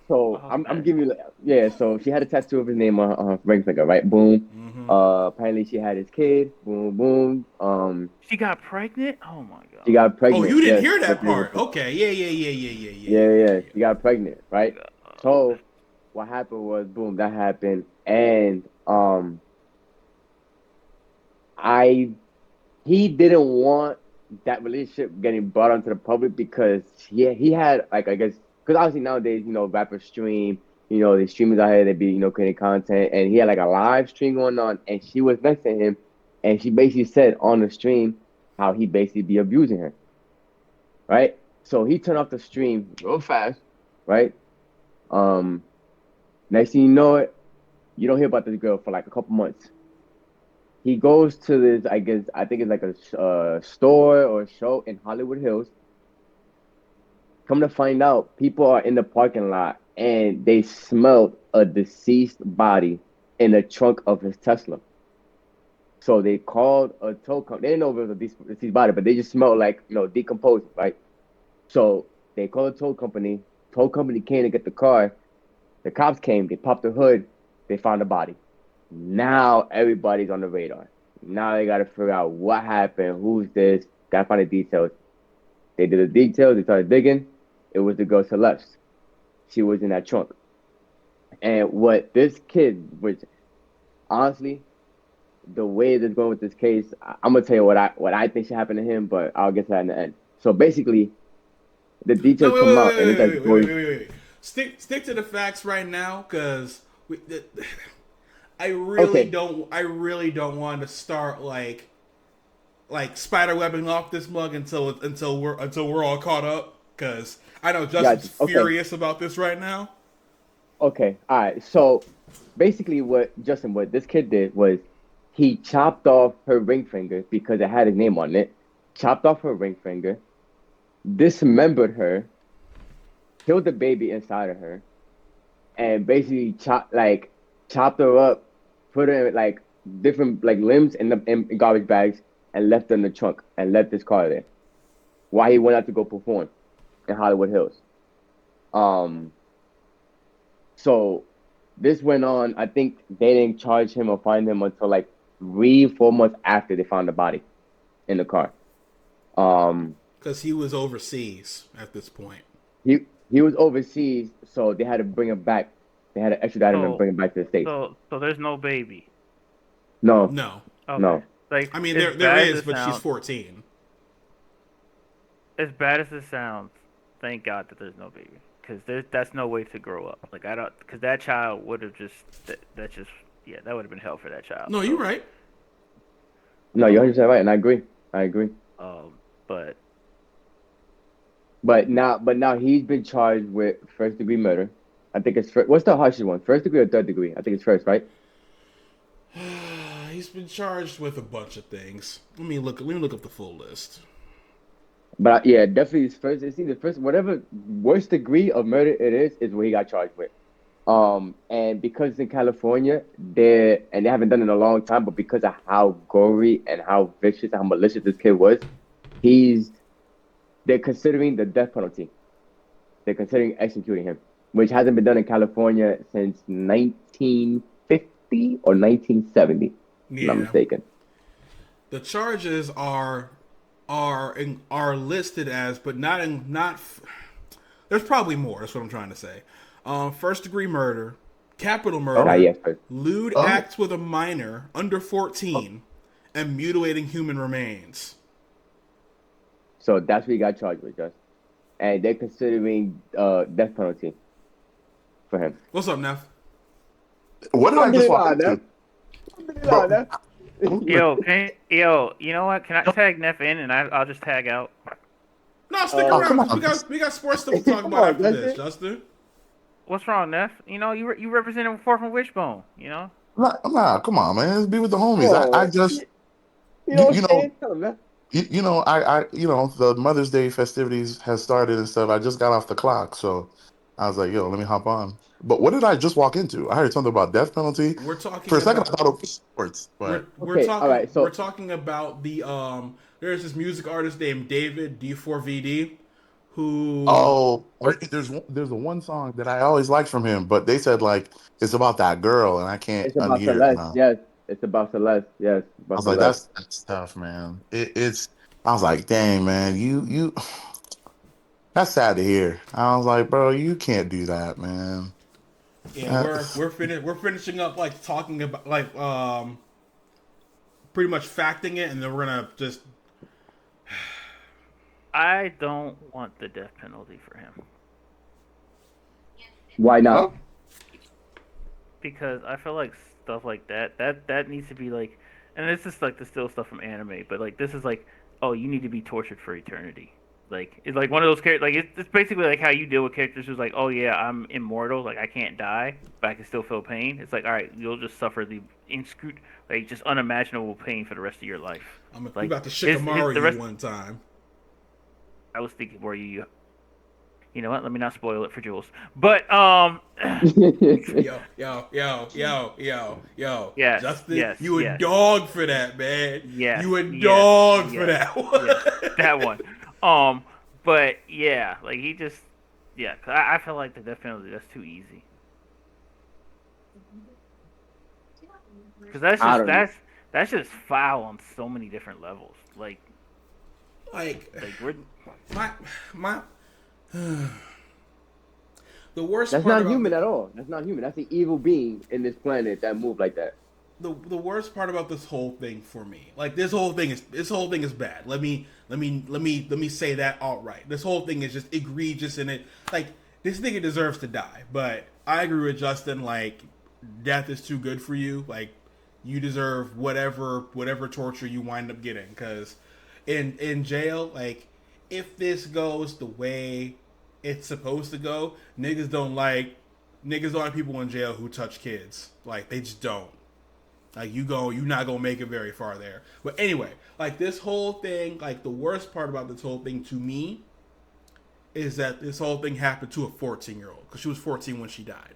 C: So I'm giving you So she had a tattoo of his name on her ring finger, right? Boom. Apparently she had his kid. Boom, boom.
B: She got pregnant. Oh my god.
C: She got pregnant.
A: Oh, you didn't hear that part? Okay. Yeah.
C: She got pregnant, right? So what happened was, boom, that happened, and he didn't want that relationship getting brought onto the public because he had, like, I guess, because obviously nowadays, rappers stream, the streamers out here, they be, creating content, and he had like a live stream going on, and she was next to him, and she basically said on the stream how he basically be abusing her, right? So he turned off the stream real fast, right? Next thing you know it, you don't hear about this girl for like a couple months. He goes to this, I think it's like a store or a show in Hollywood Hills. Come to find out, people are in the parking lot and they smelled a deceased body in the trunk of his Tesla. So they called a tow company. They didn't know if it was a deceased body, but they just smelled like, decomposing, right? So they called a tow company. Tow company came to get the car. The cops came. They popped the hood. They found the body. Now everybody's on the radar. Now they got to figure out what happened, who's this, got to find the details. They did the details. They started digging. It was the girl Celeste. She was in that trunk. And what this kid, which honestly, the way that's going with this case, I'm gonna tell you what I think should happen to him, but I'll get to that in the end. So basically, the details come out, and it's like,
A: wait. Stick to the facts right now, because I really don't want to start like spider webbing off this mug until we're all caught up, because I know Justin's furious about this right now.
C: Okay, all right. So basically, what this kid did was he chopped off her ring finger because it had his name on it. Chopped off her ring finger, dismembered her, killed the baby inside of her, and basically chopped her up, put her in like different like limbs in garbage bags, and left her in the trunk and left his car there while he went out to go perform in Hollywood Hills. So this went on. I think they didn't charge him or find him until like 3-4 months after they found the body in the car.
A: Because he was overseas at this point.
C: He was overseas, so they had to bring him back. They had to extradite him and bring him back to the States.
B: So there's no baby.
C: No.
B: Okay.
C: No.
B: Like,
A: I mean, there is, but she's 14.
B: As bad as it sounds, thank God that there's no baby. because that's no way to grow up. Like I don't, because that child would have just that just yeah, that would have been hell for that child.
A: No, you're
B: So
A: right.
C: No, you're 100% right, and I agree. I agree.
B: but
C: But now he's been charged with first degree murder. I think it's first. What's the harshest one? First degree or third degree? I think it's first, right?
A: He's been charged with a bunch of things. Let me look up the full list.
C: But yeah, definitely it's first. It's either first, whatever worst degree of murder it is what he got charged with. And because it's in California, they haven't done it in a long time, but because of how gory and how vicious, how malicious this kid was, he's they're considering the death penalty. They're considering executing him, which hasn't been done in California since 1950 or 1970, if I'm not
A: Yeah,
C: mistaken.
A: the charges are listed as, but not in not. There's probably more. That's what I'm trying to say. First degree murder, capital
C: Ah,
A: murder,
C: yes, first.
A: lewd
D: Oh,
A: acts with a minor under 14, and mutilating human remains.
C: So that's what he got charged with, just. And they're considering death penalty for him.
A: What's up, Neff?
D: what did I just walk
C: Alhamdulillah,
D: into?
C: Alhamdulillah.
B: you know what? Can I tag Neff in and I'll just tag out?
A: No, stick
C: Oh,
A: around
D: come
A: 'cause
D: on.
A: we got sports stuff to talk
C: Come
A: about
C: on,
A: after this,
C: Justin.
A: Justin.
B: What's wrong, Neff? You know, you represent Far from Wishbone. You know.
D: I'm not. Come on, man. Let's be with the homies. I
C: Oh,
D: just,
C: you know
D: you,
C: what
D: you
C: I'm
D: know,
C: saying? Tell him, man.
D: the Mother's Day festivities has started and stuff. I just got off the clock, so I was like, yo, let me hop on. But what did I just walk into? I heard something about death penalty.
A: We're
D: For
A: talking
D: a second, I
A: about
D: thought it was sports,
A: we're
D: but
A: we're
C: Okay, all
A: talking
C: right.
A: we're
C: So
A: talking about the there's this music artist named David D4VD who
D: there's a one song that I always liked from him, but they said like it's about that girl, and I can't
C: it's about
D: unhear it
C: Celeste.
D: now.
C: Yes, it's about Celeste. Yes,
D: I
C: about
D: was like,
C: Celeste.
D: that's tough, man. It's. I was like, dang, man, you. That's sad to hear. I was like, bro, you can't do that, man.
A: yeah,
D: Uh,
A: we're finishing up like talking about like pretty much facting it, and then we're gonna just
B: I don't want the death penalty for him
C: Why
D: oh,
C: not?
B: because I feel like stuff like that needs to be like, and this is like the still stuff from anime, but like this is like, oh, you need to be tortured for eternity. Like it's like one of those characters. Like it's basically like how you deal with characters who's like, oh yeah, I'm immortal, like I can't die, but I can still feel pain. It's like, all right, you'll just suffer the like just unimaginable pain for the rest of your life.
A: we
B: Like
A: about to
B: his
A: Shikamaru
B: the
A: you
B: rest.
A: one time.
B: I was thinking, were you know what? Let me not spoil it for Jules. But
A: Yo,
B: yes,
A: Justin,
B: yes,
A: you a
B: yes,
A: dog for that, man.
B: yes,
A: You a
B: yes,
A: dog for
B: yes,
A: that
B: yes,
A: one.
B: that one. But yeah, like he just yeah. 'Cause I feel like the death penalty that's too easy. Because
C: I don't know.
B: that's just foul on so many different levels.
A: like
B: We're
A: my my the worst
C: That's
A: part
C: not
A: about
C: human at all. That's not human. That's an evil being in this planet that move like that.
A: the worst part about this whole thing for me, like this whole thing is bad. Let me say that outright. This whole thing is just egregious in it. Like this nigga deserves to die. But I agree with Justin. Like death is too good for you. Like you deserve whatever torture you wind up getting. Because in jail, like if this goes the way it's supposed to go, niggas don't like people in jail who touch kids. Like they just don't. Like you're not gonna make it very far there. But anyway, like this whole thing, like the worst part about this whole thing to me is that this whole thing happened to a 14-year-old because she was 14 when she died.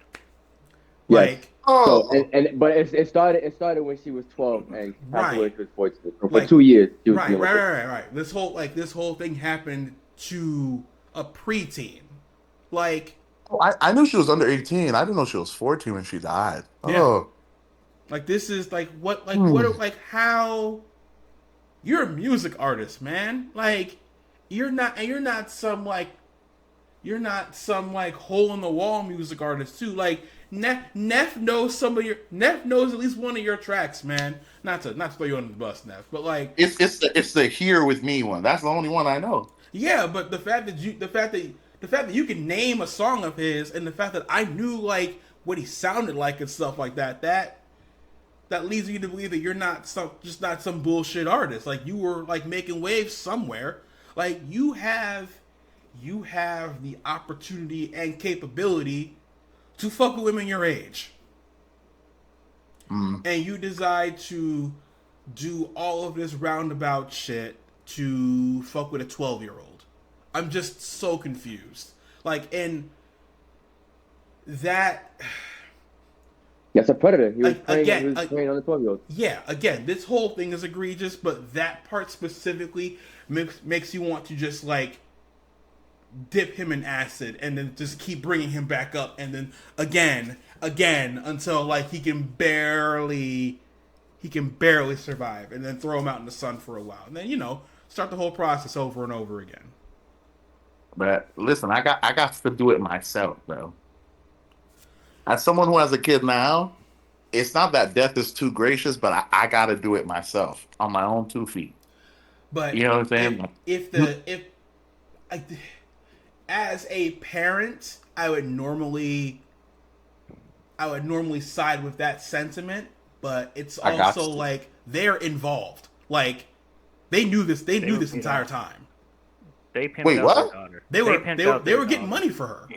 C: Yes.
A: Like,
C: So
D: oh,
C: but it started when she was 12 and passed away
A: right,
C: when she was 14. So for
A: like,
C: 2 years she was
A: right,
C: dealing
A: right,
C: with it.
A: right, right, right. This whole thing happened to a preteen. Like,
D: I knew she was under 18. I didn't know she was 14 when she died.
A: yeah,
D: Oh,
A: like this is
D: hmm.
A: like how you're a music artist, man. Like, you're not some like hole in the wall music artist too. Like Neff knows at least one of your tracks, man. Not to throw you under the bus, Neff, but like
D: It's the Here With Me one. That's the only one I know.
A: yeah, but the fact that the fact that you can name a song of his, and the fact that I knew like what he sounded like and stuff like that, that leads me to believe that you're not just not some bullshit artist. Like you were like making waves somewhere. Like you have the opportunity and capability to fuck with women your age. And you decide to do all of this roundabout shit to fuck with a 12-year-old. I'm just so confused. Like, and that.
C: That's a predator. He was preying
A: Again,
C: on the 12-year-old.
A: Yeah, again, this whole thing is egregious, but that part specifically makes you want to just like dip him in acid and then just keep bringing him back up, and then again until like he can barely survive, and then throw him out in the sun for a while, and then start the whole process over and over again.
D: But listen, I got to do it myself, though. As someone who has a kid now, it's not that death is too gracious, but I got to do it myself on my own 2 feet.
A: But
D: you know what I'm saying?
A: As a parent, I would normally side with that sentiment, but it's also like they're involved. Like they knew this. They knew this entire time.
B: They pimped
D: Wait,
B: out
D: what?
B: their daughter.
A: They were getting money for her.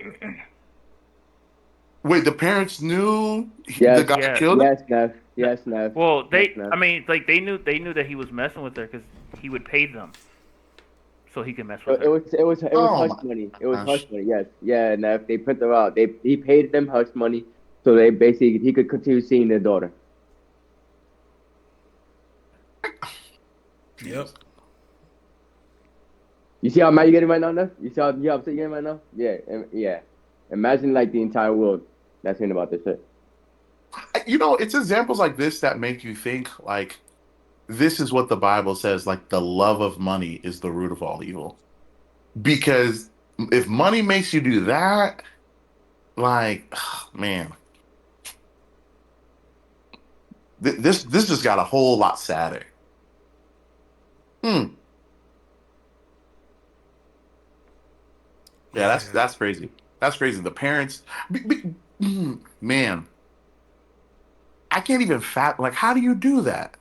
D: Wait, the parents knew
C: Yes,
D: the guy killed him?
C: Yes, Neph.
B: Well,
C: Neph.
B: I mean, like they knew that he was messing with her because he would pay them, so he could mess with her.
C: It was
D: Oh
C: hush
D: my
C: money. It was
D: gosh.
C: hush money. Yes, yeah, Neph. They put her out. He paid them hush money, so they basically he could continue seeing their daughter.
A: Yep.
C: You see how mad you're getting right now, Neph? You see how upset you're getting right now? Yeah, yeah. Imagine like the entire world that's hearing about this shit.
D: It's examples like this that make you think, like, this is what the Bible says, like, the love of money is the root of all evil. Because if money makes you do that, like, man, this just got a whole lot sadder. Yeah, that's crazy. That's crazy. The parents, man, I can't even like, how do you do that?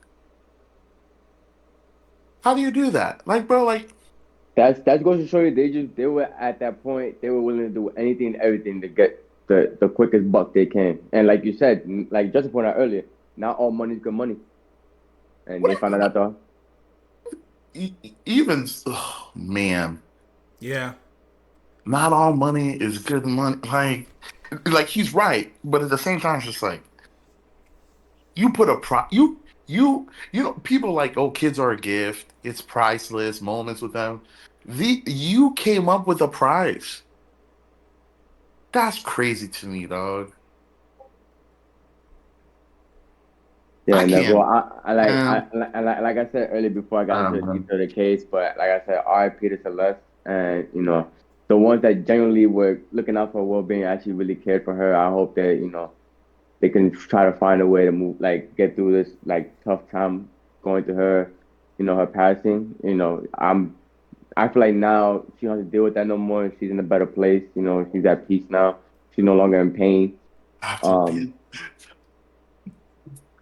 D: How do you do that? Like, bro, like,
C: That goes to show you they were at that point, they were willing to do anything and everything to get the quickest buck they can. And like you said, like just pointed out earlier, not all money is good money. And they found out though.
D: even, oh, man,
A: Yeah.
D: not all money is good money. Like he's right, but at the same time, it's just like you put a people like, oh, kids are a gift. It's priceless moments with them. You came up with a price. That's crazy to me, dog.
C: Yeah,
D: I can't.
C: well, like I said earlier before I got into the detail of the case, but like I said, R.I.P. to Celeste, and the ones that genuinely were looking out for her well-being actually really cared for her. I hope that they can try to find a way to move, like get through this like tough time going to her, her passing. I feel like now she don't have to deal with that no more. She's in a better place. She's at peace now. She's no longer in pain.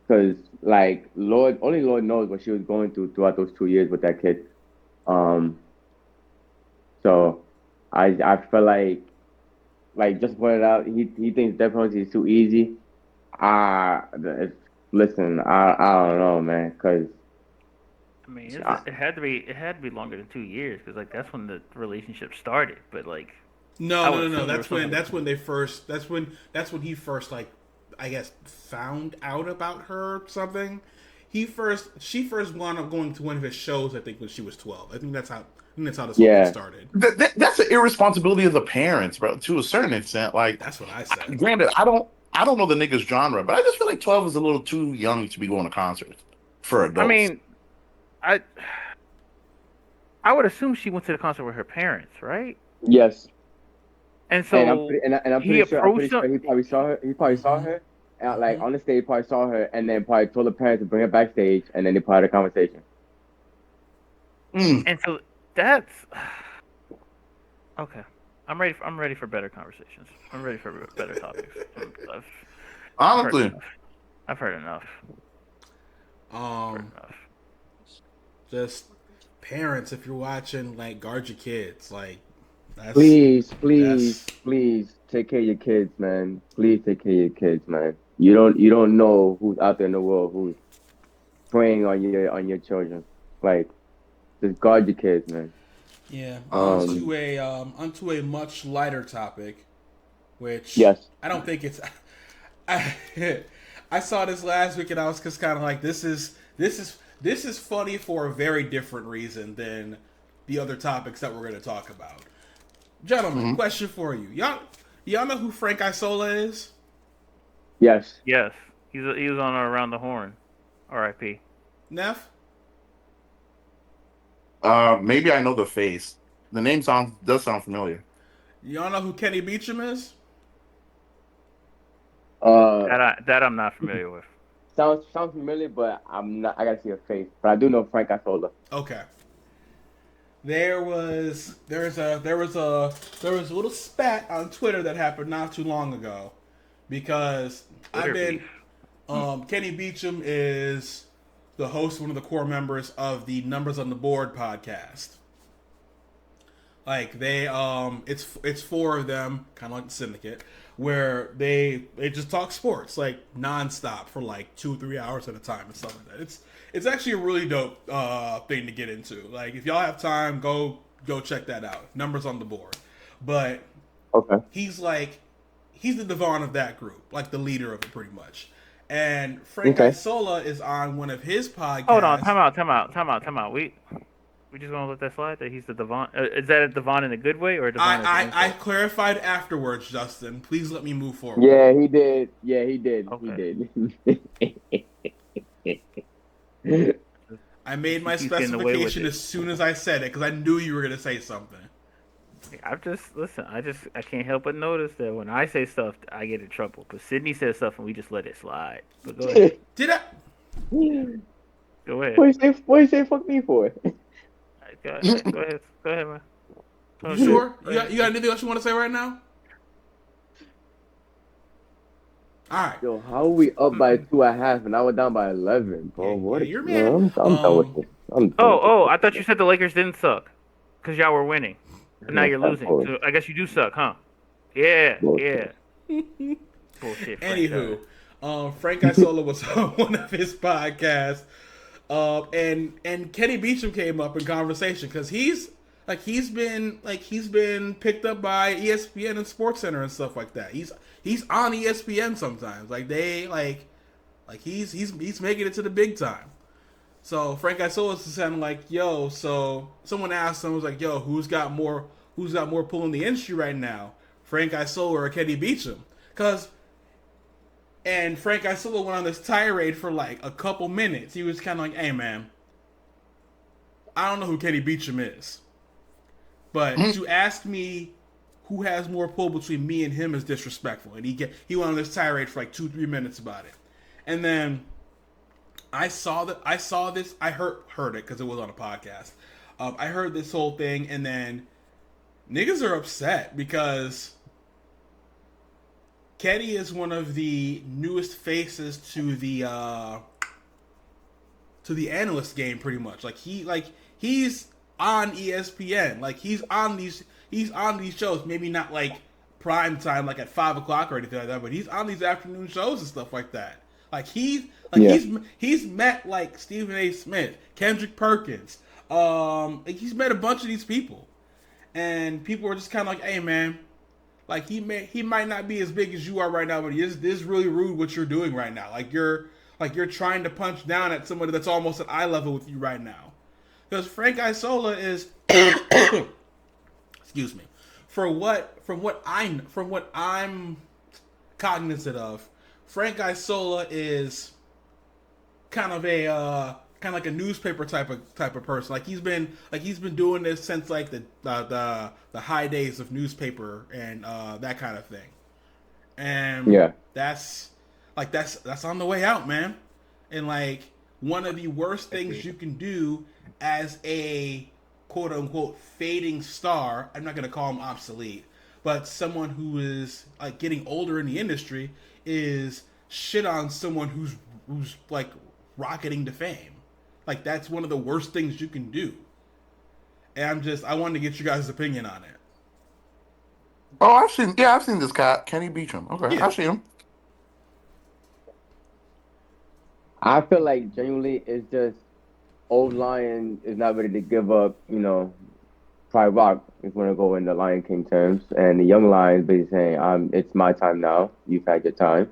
C: Because like only Lord knows what she was going through throughout those 2 years with that kid. So I feel like just pointed out, he thinks death penalty is too easy. Listen, I don't know, man, because
B: I mean, it had to be longer than 2 years because like that's when the relationship started. But like,
A: No. That's when he first like, I guess, found out about her or something. She first wound up going to one of his shows, I think, when she was 12. I think that's how this whole thing started.
D: That's the irresponsibility of the parents, bro. To a certain extent, like
A: that's what I said.
D: Granted, I don't know the nigga's genre, but I just feel like 12 is a little too young to be going to concerts for adults.
B: I mean, I would assume she went to the concert with her parents, right?
C: Yes.
B: And so
C: I'm pretty sure he probably saw her. He probably saw her. And like on the stage, probably saw her, and then probably told the parents to bring her backstage, and then they probably had a conversation.
B: And so that's okay. I'm ready for better conversations. I'm ready for better topics. I've heard
D: Honestly,
B: enough. I've heard enough. Heard
A: Um,
B: enough.
A: just parents, if you're watching, like guard your kids. Like that's
C: Please, please,
A: that's
C: please take care of your kids, man. Please take care of your kids, man. You don't know who's out there in the world who's preying on your children. Like, just guard your kids, man.
A: yeah.
C: Um,
A: Onto a much lighter topic, which
C: yes.
A: I don't think it's. I I saw this last week and I was just kind of like, this is funny for a very different reason than the other topics that we're going to talk about. Gentlemen,
D: mhm.
A: question for you. Y'all know who Frank Isola is?
C: Yes.
B: Yes, he was on Around the Horn. R.I.P.
A: Neph?
D: Maybe I know the face. The name does sound familiar.
A: Y'all know who Kenny Beecham is?
C: Uh,
B: That I'm not familiar with.
C: sounds familiar, but I'm not. I gotta see a face. But I do know Frank Isola.
A: Okay. There was a little spat on Twitter that happened not too long ago because I've
B: Twitter
A: been
B: beef.
A: Kenny Beecham is the host, one of the core members of the Numbers on the Board podcast. Like it's four of them, kind of like the syndicate, where they just talk sports like nonstop for like 2-3 hours at a time and stuff like that. It's actually a really dope thing to get into. Like if y'all have time, go check that out. Numbers on the Board, but
C: Okay.
A: he's the Devon of that group, like the leader of it pretty much. And Frank
C: Okay.
A: Isola is on one of his
B: Hold on,
A: podcasts.
B: time out. We just gonna let that slide that he's the Devon. Is that a Devon in a good way or a Devon as an
A: I
B: insult?
A: clarified afterwards, Justin. Please let me move forward.
C: Yeah, he did. Yeah, he did. He
B: Okay.
C: did.
A: I made my
B: He's getting away with
A: specification
B: it.
A: as soon as I said it because I knew you were gonna say something.
B: I can't help but notice that when I say stuff, I get in trouble. Because Sydney says stuff and we just let it slide. But go ahead.
A: Did I?
B: Go ahead.
C: What you say fuck me for?
B: Go ahead. Go ahead, man.
A: You sure? You got anything else you want to say right now? All right.
C: Yo, how are we up by 2.5 and now we're down by 11, bro?
A: Yeah,
C: What?
A: you're
C: No,
A: mad.
C: I'm done with this. I'm done with
B: Oh, I thought you said the Lakers didn't suck. Because y'all were winning. But now
C: this.
B: you're
C: That's
B: losing.
C: bullshit.
B: So I guess you do suck, huh? Yeah,
C: Bullshit.
B: yeah. Bullshit. Frank,
A: Anywho, Frank Isola was on one of his podcasts, and Kenny Beecham came up in conversation because he's been picked up by ESPN and SportsCenter and stuff like that. He's on ESPN sometimes. He's making it to the big time. So Frank Isola is sounding like, yo. So someone asked him, was like, yo, who's got more pull in the industry right now, Frank Isola or Kenny Beecham? And Frank Isola went on this tirade for like a couple minutes. He was kind of like, hey man, I don't know who Kenny Beecham is, but to ask me who has more pull between me and him is disrespectful. And he went on this tirade for like 2-3 minutes about it, and then I saw this. I heard it because it was on a podcast. I heard this whole thing, and then niggas are upset because Kenny is one of the newest faces to the analyst game, pretty much. He's on ESPN. Like he's on these shows. Maybe not like prime time, like at 5 o'clock or anything like that, but he's on these afternoon shows and stuff like that.
C: Yeah.
A: He's met like Stephen A. Smith, Kendrick Perkins. He's met a bunch of these people, and people are just kind of like, "Hey, man, like he might not be as big as you are right now, but this is really rude what you're doing right now. Like you're trying to punch down at somebody that's almost at eye level with you right now." Because Frank Isola is, excuse me, from what I'm cognizant of, Frank Isola is kind of like a newspaper type of person. Like he's been doing this since like the high days of newspaper and that kind of thing. And
C: Yeah.
A: that's on the way out, man. And like one of the worst things you can do as a quote unquote fading star, I'm not gonna call him obsolete, but someone who is like getting older in the industry is shit on someone who's like rocketing to fame. Like that's one of the worst things you can do. And I wanted to get you guys' opinion on it.
D: Oh, I've seen this cat, Kenny Beecham. Okay,
A: Yeah.
D: I've seen him.
C: I feel like genuinely it's just old lion is not ready to give up. Pride Rock is going to go in the Lion King terms, and the young lion is basically saying, it's my time now. You've had your time."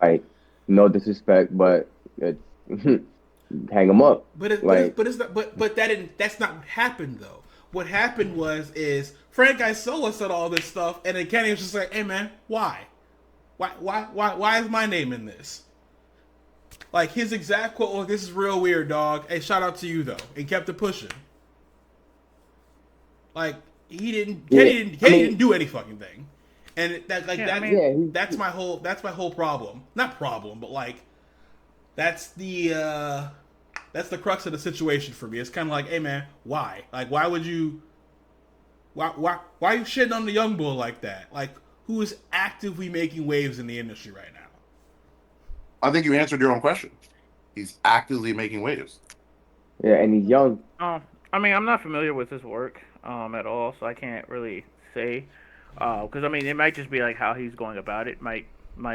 C: Like, no disrespect, but it's hang them up. Like,
A: It's not that's not what happened though. What happened is Frank Isola said all this stuff, and then Kenny was just like, "Hey man, why is my name in this?" Like his exact quote was, "This is real weird, dog. Hey, shout out to you though," and kept it pushing. Like
C: yeah,
A: Kenny didn't do any fucking thing, and
C: yeah,
A: that's my whole problem. Not problem, but like that's the crux of the situation for me. It's kind of like, hey man, why? Like, why would you? Why are you shitting on the young bull like that? Like, who is actively making waves in the industry right now?
D: I think you answered your own question. He's actively making waves.
C: yeah, and he's young.
B: Oh, I mean, I'm not familiar with his work at all, so I can't really say. Because I mean, it might just be like how he's going about it. Might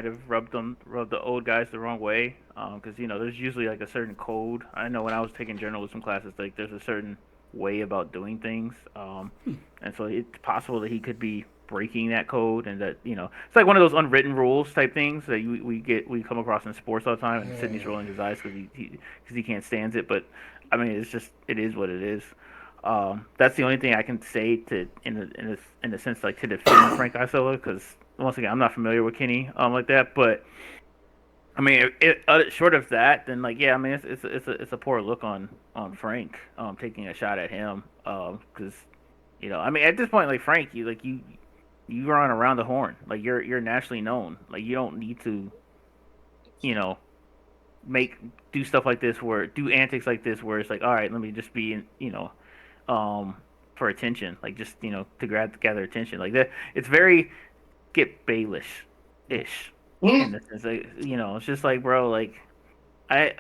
B: have rubbed the old guys the wrong way. Because there's usually like a certain code. I know when I was taking journalism classes, like there's a certain way about doing things. And so it's possible that he could be breaking that code, and that it's like one of those unwritten rules type things that we come across in sports all the time. And Sydney's rolling his eyes because he can't stand it, but I mean, it is what it is. That's the only thing I can say to in a sense like to defend Frank Isola, because once again I'm not familiar with Kenny like that. But I mean, short of that, then like yeah, I mean it's a poor look on Frank taking a shot at him, because I mean at this point, like Frank, you run around the horn, like you're nationally known, like you don't need to you know make do stuff like this, where do antics like this where it's like, all right, let me just be in, for attention, like just to gather attention like that. It's very Skip Bayless ish in the sense like, it's just like, bro, like I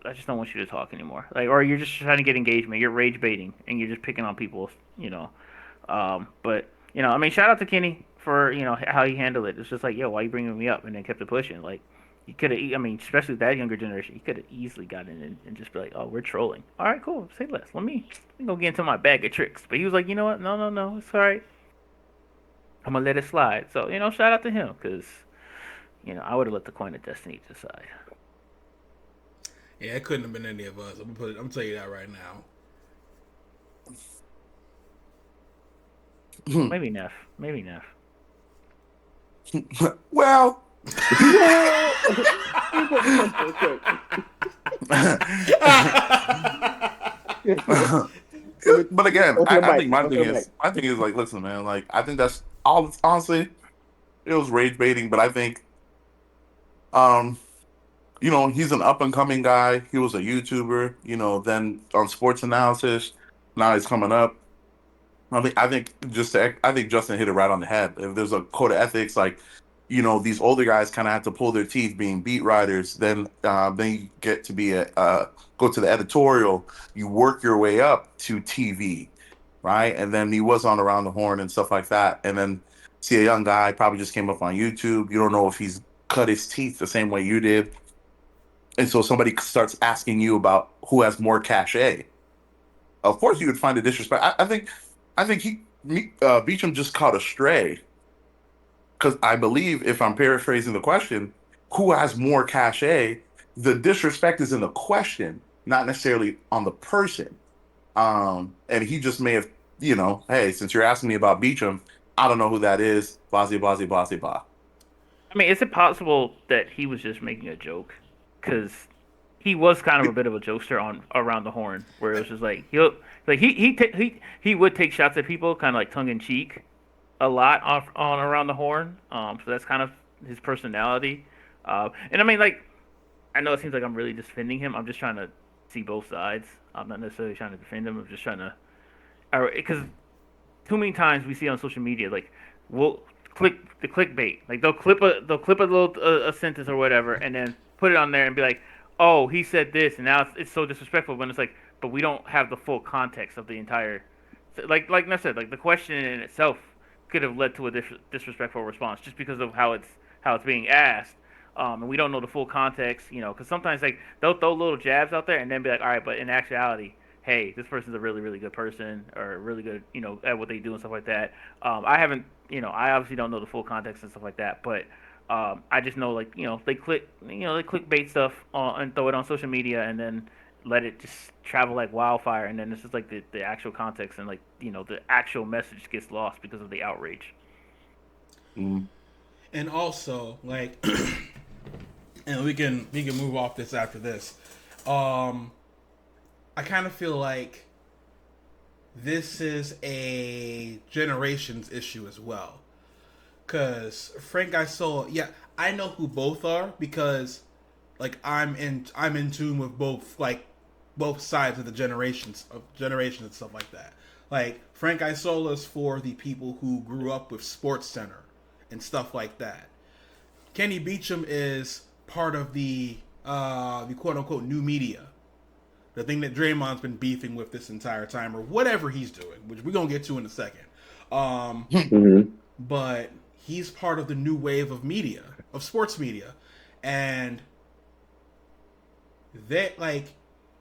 B: I just don't want you to talk anymore, like, or you're just trying to get engagement, you're rage baiting and you're just picking on people. But I mean, shout out to Kenny for how he handled it. It's just like, yo, why you bringing me up, and then kept it pushing. Like, you could have, I mean, especially that younger generation, you could have easily gotten in and just be like, oh, we're trolling. All right, cool, say less. Let me go get into my bag of tricks. But he was like, you know what? No, no, no, it's all right. I'm gonna let it slide. So shout out to him, because I would have let the coin of destiny decide.
A: Yeah, it couldn't have been any of us. I'm gonna tell you that right now.
B: Maybe Neff. Maybe Neff.
D: Well,
C: Well, here's what real quick. Let me
D: but again,
C: open the
D: I
C: mic.
D: think my
C: Open
D: thing
C: the mic.
D: is like, listen, man, like I think that's all. Honestly, it was rage baiting, but I think, um, he's an up and coming guy. He was a YouTuber, then on sports analysis. Now he's coming up. I think Justin hit it right on the head. If there's a code of ethics, like, these older guys kind of have to pull their teeth being beat writers. Then you get to be go to the editorial. You work your way up to TV, right? And then he was on Around the Horn and stuff like that. And then see a young guy probably just came up on YouTube. You don't know if he's cut his teeth the same way you did, and so somebody starts asking you about who has more cachet. Of course, you would find a disrespect. I think Beecham just caught a stray, because I believe, if I'm paraphrasing the question, who has more cachet? The disrespect is in the question, not necessarily on the person. And he just may have, hey, since you're asking me about Beecham, I don't know who that is. Blasey, blasey, blasey, blah.
B: I mean, is it possible that he was just making a joke? Because he was kind of a bit of a jokester on Around the Horn, where it was just like he would take shots at people, kind of like tongue in cheek, a lot on Around the Horn. So that's kind of his personality. And I mean, like, I know it seems like I'm really defending him. I'm just trying to see both sides. I'm not necessarily trying to defend him. I'm just trying to, because too many times we see on social media, like we'll click the clickbait, like they'll clip a little a sentence or whatever, and then put it on there and be like, oh, he said this, and now it's so disrespectful. When it's like, but we don't have the full context of the entire, like I said, like the question in itself could have led to a disrespectful response just because of how it's being asked. And we don't know the full context, because sometimes like they'll throw little jabs out there and then be like, all right, but in actuality, hey, this person's a really, really good person or really good, at what they do and stuff like that. I haven't, I obviously don't know the full context and stuff like that, but I just know like, they clickbait stuff and throw it on social media and then let it just travel like wildfire, and then it's just like the actual context and like the actual message gets lost because of the outrage.
D: Mm.
A: And also, like, and we can move off this after this. I kind of feel like this is a generations issue as well. Cause Frank Isola, yeah, I know who both are because, like, I'm in tune with both sides of the generations and stuff like that. Like Frank Isola is for the people who grew up with Sports Center and stuff like that. Kenny Beecham is part of the quote unquote new media, the thing that Draymond's been beefing with this entire time, or whatever he's doing, which we're gonna get to in a second.
C: Mm-hmm.
A: But he's part of the new wave of media, of sports media, and that, like,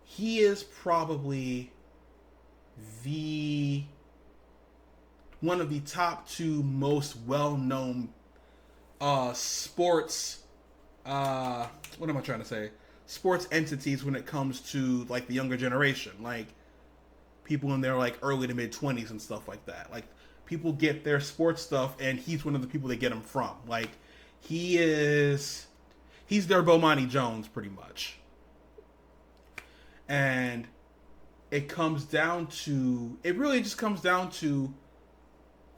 A: he is probably the one of the top two most well-known sports what am I trying to say? Sports entities when it comes to like the younger generation, like people in their like early to mid 20s and stuff like that. Like people get their sports stuff, and he's one of the people they get them from. Like he's their Bomani Jones pretty much, and it really just comes down to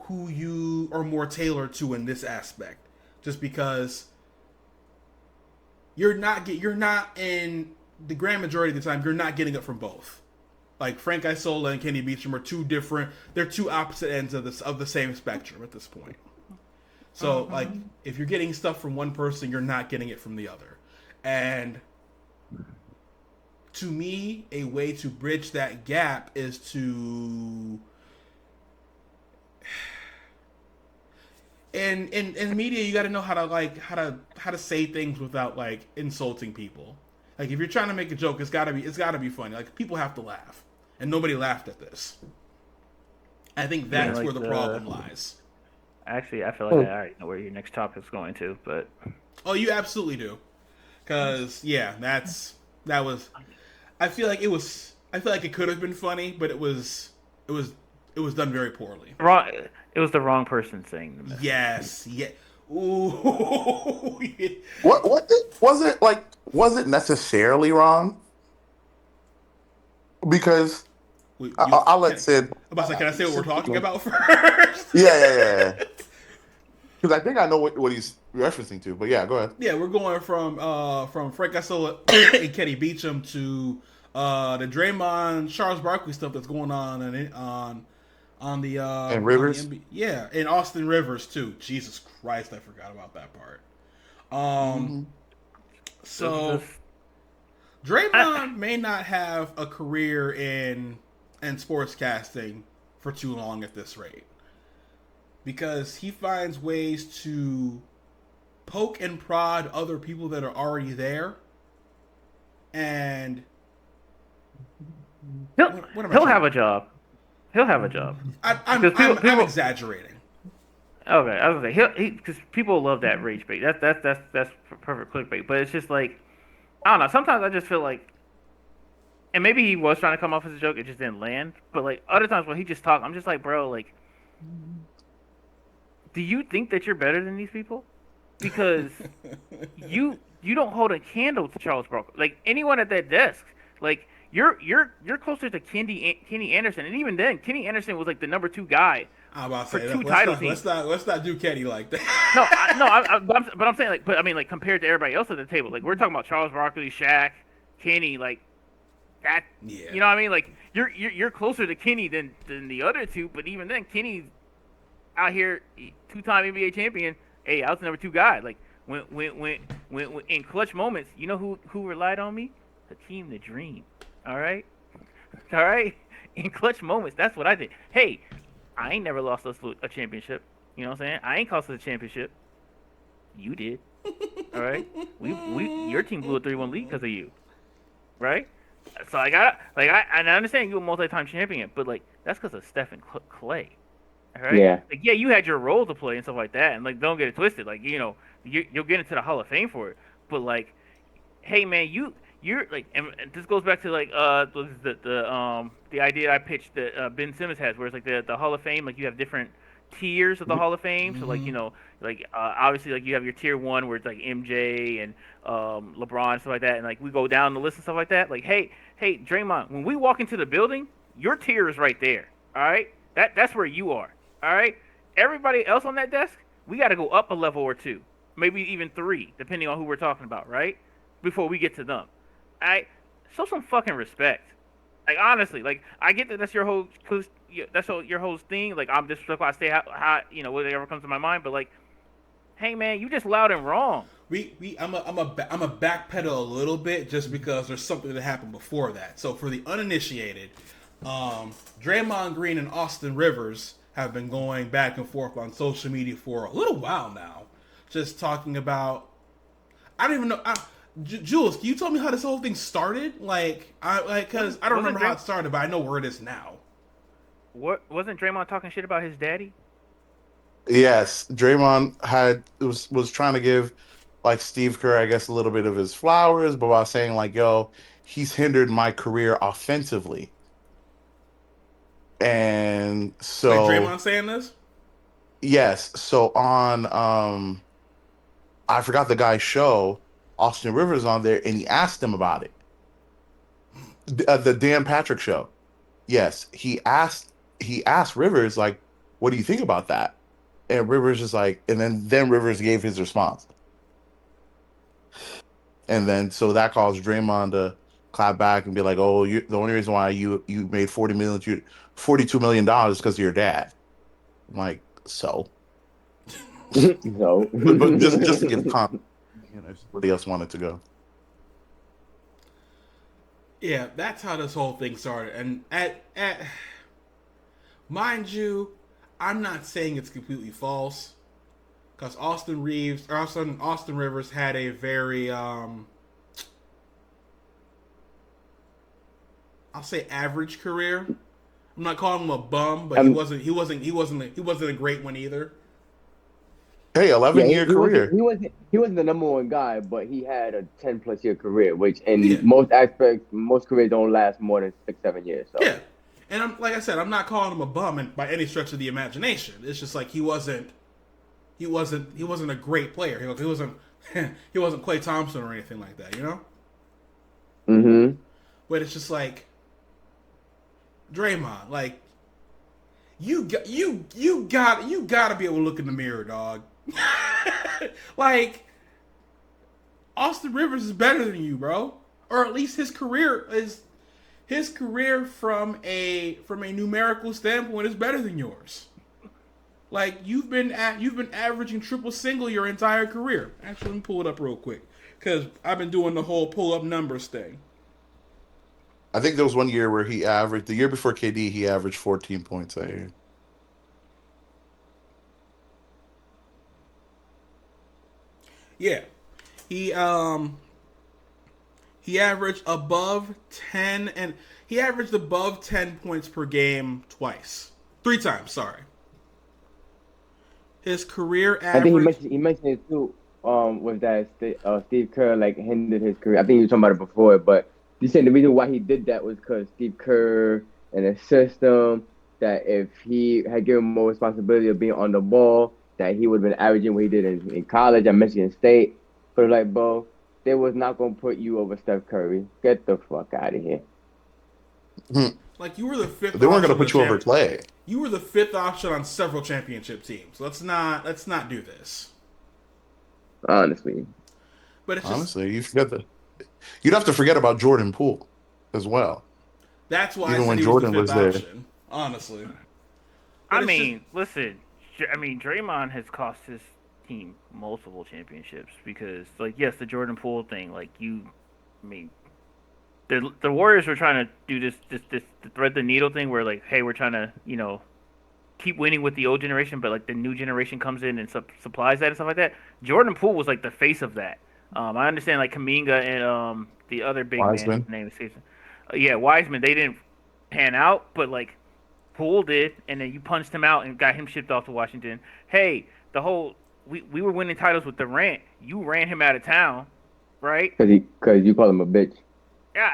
A: who you are more tailored to in this aspect. Just because you're not in the grand majority of the time, you're not getting it from both. Like Frank Isola and Kenny Beecham are they're two opposite ends of the same spectrum at this point. So like if you're getting stuff from one person, you're not getting it from the other. And to me, a way to bridge that gap is to in media, you got to know how to say things without like insulting people. Like if you're trying to make a joke, it's got to be funny. Like people have to laugh, and nobody laughed at this. I think that's
B: like
A: where the problem lies.
B: Actually, I feel like I already know where your next topic is going to, but
A: Oh, you absolutely do, because yeah, that was. I feel like it could have been funny, but it was done very poorly.
B: wrong. It was the wrong person saying the message.
A: Yes, yeah. Ooh.
D: Was it necessarily wrong? Because I'll let Sid.
A: Can I say what we're talking about first?
D: Yeah. Because I think I know what he's referencing to. But yeah, go ahead.
A: Yeah, we're going from Frank Isola and Kenny Beecham to the Draymond Charles Barkley stuff that's going on the
D: and Rivers.
A: And Austin Rivers too. Jesus Christ, I forgot about that part. So Draymond may not have a career in sportscasting for too long at this rate, because he finds ways to poke and prod other people that are already there, and
B: he'll have a job. He'll have a job.
A: I'm exaggerating.
B: Okay, I was gonna say because people love that rage bait. That's perfect clickbait. But it's just like, I don't know. Sometimes I just feel like, and maybe he was trying to come off as a joke, it just didn't land. But like other times when he just talked, I'm just like, bro, like, do you think that you're better than these people? Because you don't hold a candle to Charles Barkley. Like anyone at that desk, like. You're closer to Kenny Anderson, and even then, Kenny Anderson was like the number 2 guy for 2 title teams.
A: Let's not do Kenny like that.
B: But I'm saying like, compared to everybody else at the table, like we're talking about Charles Barkley, Shaq, Kenny, like That
A: Yeah.
B: you know what I mean? Like you're closer to Kenny than the other two, but even then, Kenny's out here, 2-time NBA champion. Hey, I was the number 2 guy. Like when in clutch moments, you know who relied on me? Hakeem the Dream. All right, all right. In clutch moments, that's what I did. Hey, I ain't never lost us a championship. You know what I'm saying? I ain't cost us a championship. You did. All right. We your team blew a 3-1 lead because of you. Right. So I understand you're a multi-time champion, but like that's because of Steph and Clay. All right.
C: Yeah.
B: Like yeah, you had your role to play and stuff like that, and like don't get it twisted. Like you'll get into the Hall of Fame for it, but like hey man, you're like, and this goes back to like the idea I pitched that Ben Simmons has, where it's like the Hall of Fame, like you have different tiers of the Hall of Fame. So like like obviously like you have your tier one where it's like MJ and LeBron and stuff like that, and like we go down the list and stuff like that. Like hey Draymond, when we walk into the building, your tier is right there. All right, that's where you are. All right, everybody else on that desk, we got to go up a level or two, maybe even 3, depending on who we're talking about, right? Before we get to them. I show some fucking respect. Like honestly, like I get that that's your whole your whole thing. Like I'm disrespectful. I say how whatever comes to my mind. But like, hey man, you just loud and wrong.
A: I'm a backpedal a little bit just because there's something that happened before that. So for the uninitiated, Draymond Green and Austin Rivers have been going back and forth on social media for a little while now, just talking about. I don't even know. Jules, can you tell me how this whole thing started? Because I don't remember how it started, but I know where it is now.
B: What wasn't Draymond talking shit about his daddy?
D: Yes, Draymond was trying to give like Steve Kerr, I guess, a little bit of his flowers, but while saying like, "Yo, he's hindered my career offensively," and
A: Like
D: so
A: Draymond saying this?
D: yes, so on I forgot the guy's show, Austin Rivers on there, and he asked him about it. The Dan Patrick show. Yes, he asked Rivers like, "What do you think about that?" And Rivers is like, and then Rivers gave his response. And then so that caused Draymond to clap back and be like, "Oh, the only reason why you made $42 million because of your dad." I'm like, so,
C: So.
D: but just to give context, if somebody else wanted to go.
A: Yeah, that's how this whole thing started. And at mind you, I'm not saying it's completely false because Austin Rivers had a very I'll say average career. I'm not calling him a bum, but he wasn't a great one either.
D: Hey,
C: Yeah,
D: 11-year career.
C: he wasn't the number one guy, but he had a 10+ year career, which in
A: Yeah,
C: most aspects, most careers don't last more than 6-7 years. So
A: yeah. And like I said, I'm not calling him a bum by any stretch of the imagination. It's just like he wasn't a great player. He wasn't he wasn't Klay Thompson or anything like that, you know.
C: mm-hmm.
A: But it's just like Draymond, like you gotta be able to look in the mirror, dog. Like Austin Rivers is better than you, bro, or at least his career from a numerical standpoint is better than yours. Like you've been averaging triple single your entire career. Actually, let me pull it up real quick because I've been doing the whole pull up numbers thing.
D: I think there was one year where the year before KD, he averaged 14 points a year.
A: Yeah, he he averaged above 10 and he averaged above 10 points per game three times. Sorry, his career
C: I think
A: average.
C: he mentioned it too. Was that Steve Kerr like hindered his career? I think you were talking about it before, but you said the reason why he did that was because Steve Kerr and the system that if he had given more responsibility of being on the ball, that he would have been averaging what he did in college at Michigan State. But like, bro, they was not gonna put you over Steph Curry. Get the fuck out of here.
A: Like you were the fifth
D: They weren't going
A: option
D: to put you over Clay.
A: You were the fifth option on several championship teams. Let's not do this.
C: Honestly.
A: But it's just
D: Honestly, you'd have to forget about Jordan Poole. as well.
A: That's why I
D: Even
A: said
D: when
A: he was the
D: Jordan
A: fifth
D: was there.
A: option, honestly.
B: I
A: But it's just
B: mean, listen. I mean, Draymond has cost his team multiple championships because, like, yes, the Jordan Poole thing. Like, I mean, the Warriors were trying to do this thread the needle thing where, like, hey, we're trying to, keep winning with the old generation, but like the new generation comes in and supplies that and stuff like that. Jordan Poole was like the face of that. I understand like Kaminga and the other big man whose
D: Wiseman.
B: name escapes me. Yeah, Wiseman. They didn't pan out, but like Poole did, and then you punched him out and got him shipped off to Washington. Hey, the whole we were winning titles with Durant. You ran him out of town, right?
C: Because you call him a bitch.
B: Yeah,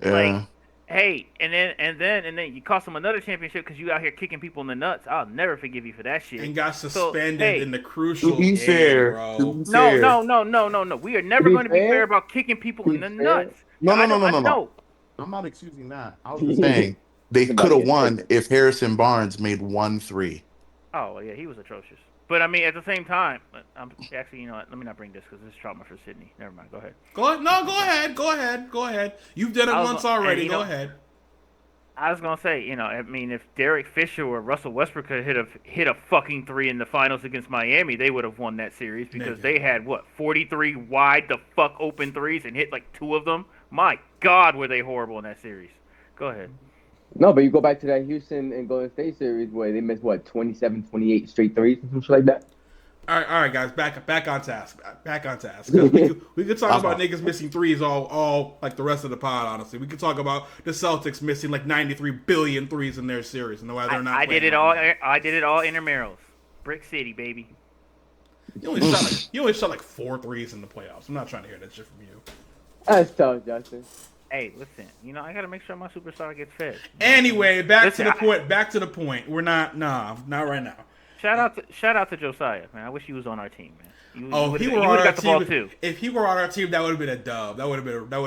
B: like
D: Yeah.
B: hey, and then you cost him another championship because you out here kicking people in the nuts. I'll never forgive you for that shit.
A: and got
B: So
A: suspended in
B: hey,
A: the
D: To
A: crucial
D: be
A: game,
D: fair, to
A: bro.
D: be
B: no,
D: fair,
B: no, no, no, no, no. We are
C: To
B: never
C: be
B: going to be fair
C: fair,
B: about kicking people
C: to
B: in
C: be
B: the
C: fair,
B: nuts.
D: no, no,
B: I
D: no,
B: don't.
D: no,
B: I
D: no, no.
B: know.
D: I'm not excusing that. I was just
C: he's
D: saying they
C: about
D: could
C: to
D: have
C: get
D: won
C: taken.
D: if Harrison Barnes made 1 3.
B: Oh well, yeah, he was atrocious. But I mean, at the same time, I'm actually, you know what? Let me not bring this because this is trauma for Sydney. Never mind. Go ahead.
A: Go ahead. No,
B: I'm
A: go
B: sorry.
A: ahead. Go ahead. Go ahead. You've done it
B: I was
A: once
B: gonna, and
A: already.
B: you
A: Go
B: know,
A: ahead.
B: I was gonna say, I mean, if Derek Fisher or Russell Westbrook could hit a fucking three in the finals against Miami, they would have won that series because
A: Nigga.
B: they had what 43 wide the fuck open threes and hit like two of them. My God, were they horrible in that series? Go ahead.
C: No, but you go back to that Houston and Golden State series where they missed, what, 27, 28 straight threes or some shit like that?
A: All right, guys. Back on task. Back on task. Because we could talk about niggas missing threes all like the rest of the pod. Honestly, we could talk about the Celtics missing like 93 billion threes in their series and why they're not
B: I did
A: playing
B: it
A: right
B: all.
A: now.
B: I did it all intramurals. Brick City, baby.
A: You only shot like 4 threes in the playoffs. I'm not trying to hear that shit from you.
C: That's tough, Justin.
B: Hey, listen. I gotta make sure my superstar gets fed.
A: Anyway, back
B: Listen,
A: to the point. Back to the point. We're not. Nah, not right now.
B: Shout out to Josiah, man. I wish he was on our team, man. You
A: Oh,
B: would
A: if he
B: have
A: were on our
B: got the ball
A: team,
B: too.
A: if he were on our team, that would have been a dub. That would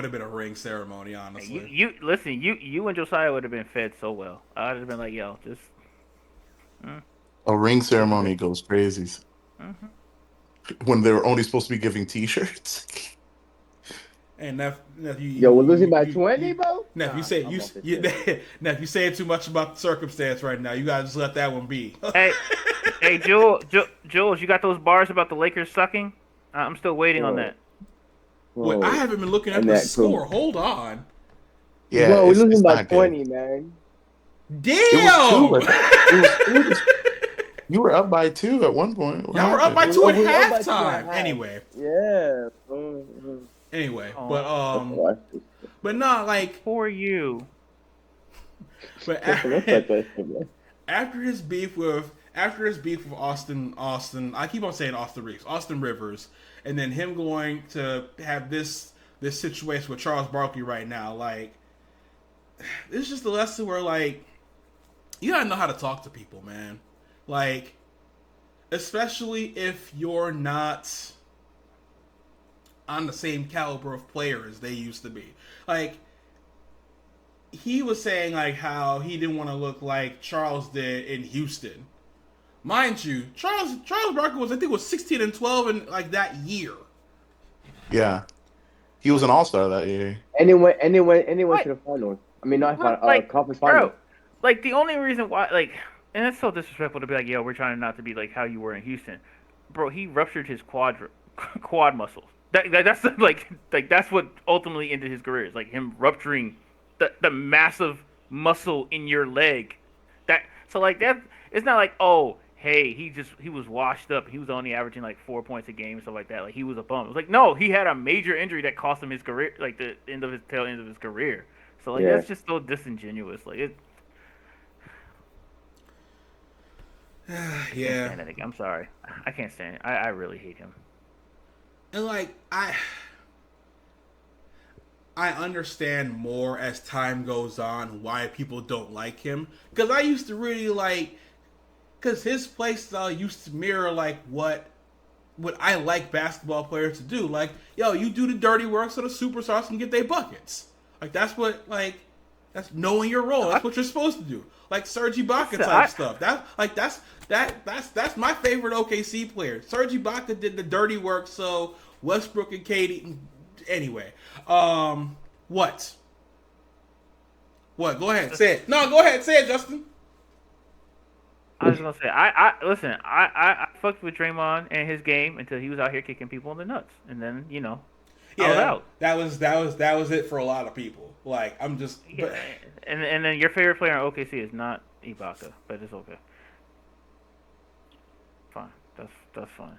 A: have been a ring ceremony,
B: Hey,
A: honestly.
B: you listen. You and Josiah would have been fed so well. I'd have been like, yo, just.
D: A ring ceremony goes crazy
B: Mm-hmm.
D: when they were only supposed to be giving T-shirts.
A: And Neph,
C: Yo, we're losing by 20, bro?
A: Neph,
C: Nah,
A: you say
C: I'm
A: you,
C: off this
A: you
C: shit.
A: Neph, you saying too much about the circumstance right now. You gotta just let that one be.
B: Hey, hey, Jules, you got those bars about the Lakers sucking? I'm still waiting on
C: Bro,
B: that.
A: Wait, I
C: bro.
A: haven't been looking at
C: And
A: the
C: that
A: score.
C: too.
A: Hold on.
D: Yeah,
C: Bro, we're losing
D: it's
C: by
D: not good.
C: 20, man.
A: Damn!
D: It was two. It was 2. You were up by 2 at one point. What
A: Y'all were up
D: happened?
A: by two at
C: We're up by 2
A: halftime.
C: and a half.
A: Anyway,
C: Yeah.
A: anyway,
B: Oh.
A: but
C: Watch this.
A: but not like,
B: For you.
A: but
C: Listen, let's this shit, man.
A: after his beef with Austin, I keep on saying Austin Rivers, and then him going to have this situation with Charles Barkley right now, like, it's just a lesson where, like, you gotta know how to talk to people, man. Like, especially if you're not on the same caliber of player as they used to be. Like, he was saying like how he didn't want to look like Charles did in Houston. Mind you, Charles Barkley was, I think, was 16-12 in like that year.
D: Yeah, he was an all-star that year.
C: And they went
B: What?
C: to the finals. I mean, not
B: Like,
C: conference
B: bro,
C: finals.
B: like the only reason why, like, and it's so disrespectful to be like, yo, we're trying not to be like how you were in Houston, bro. He ruptured his quad muscles. That's like that's what ultimately ended his career. Is like him rupturing the massive muscle in your leg. So like that. It's not like, oh, hey, he was washed up. He was only averaging like 4 points a game and stuff like that. Like he was a bum. It was like, no, he had a major injury that cost him his career, like the tail end of his career. So like
C: Yeah.
B: that's just so disingenuous. Like it. I can't
A: Yeah,
B: stand that. I'm sorry. I can't stand it. I really hate him.
A: and like I understand more as time goes on why people don't like him, because I used to really like, because his play style used to mirror like what I like basketball players to do. Like, yo, you do the dirty work so the superstars can get their buckets. Like that's that's knowing your role. That's what you're supposed to do. Like Serge Ibaka type stuff. That's my favorite OKC player. Serge Ibaka did the dirty work so Westbrook and Katie. Anyway, what? What? Go ahead, say it. No, go ahead, say it, Justin.
B: I was gonna say, I listen. I fucked with Draymond and his game until he was out here kicking people in the nuts, and then I was
A: Yeah,
B: out.
A: that was it for a lot of people. Like I'm just,
B: Yeah,
A: but
B: and then your favorite player on OKC is not Ibaka, but it's okay. Fine, that's fine.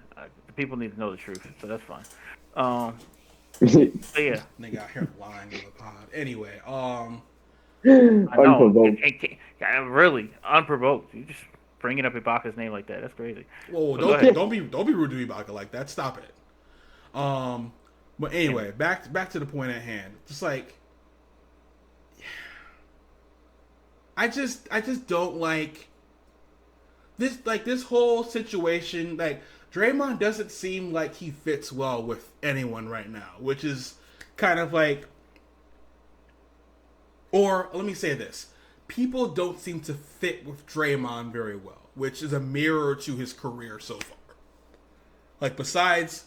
B: The people need to know the truth, so that's fine. But yeah,
A: nigga out here lying in the pod. Anyway,
B: I know.
C: Unprovoked.
B: Really unprovoked. You just bringing up Ibaka's name like that. That's crazy.
A: whoa,
B: But go ahead.
A: don't be rude to Ibaka like that. Stop it. But anyway, back to the point at hand. Just like I just don't like this whole situation. Like Draymond doesn't seem like he fits well with anyone right now, which is kind of like, or let me say this: people don't seem to fit with Draymond very well, which is a mirror to his career so far. Like besides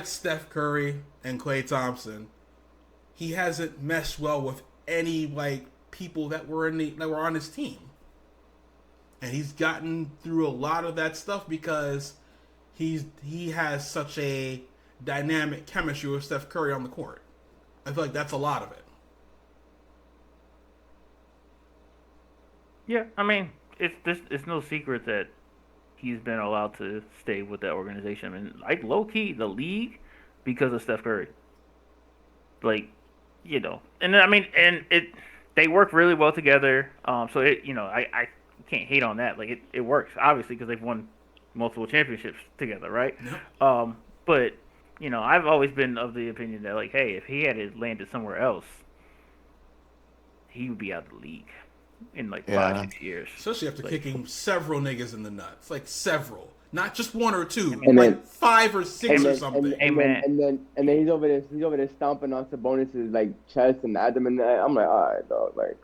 A: Steph Curry and Klay Thompson, he hasn't meshed well with any like people that were on his team. And he's gotten through a lot of that stuff because he has such a dynamic chemistry with Steph Curry on the court. I feel like that's a lot of it.
B: Yeah, I mean, it's no secret that he's been allowed to stay with that organization. I mean, like low key, the league because of Steph Curry. Like, and I mean, and they work really well together. So I can't hate on that. Like it works obviously because they've won multiple championships together, right?
A: Yep.
B: But I've always been of the opinion that like, hey, if he had landed somewhere else, he would be out of the league in like 5-6 years.
A: Especially after
B: Like,
A: kicking several niggas in the nuts. Like several. Not just one or two.
C: And
A: like
C: then-
A: 5 or 6 or
C: And
A: something.
C: then he's over there stomping on Sabonis's like chest and abdomen. I'm like, all right, dog. Like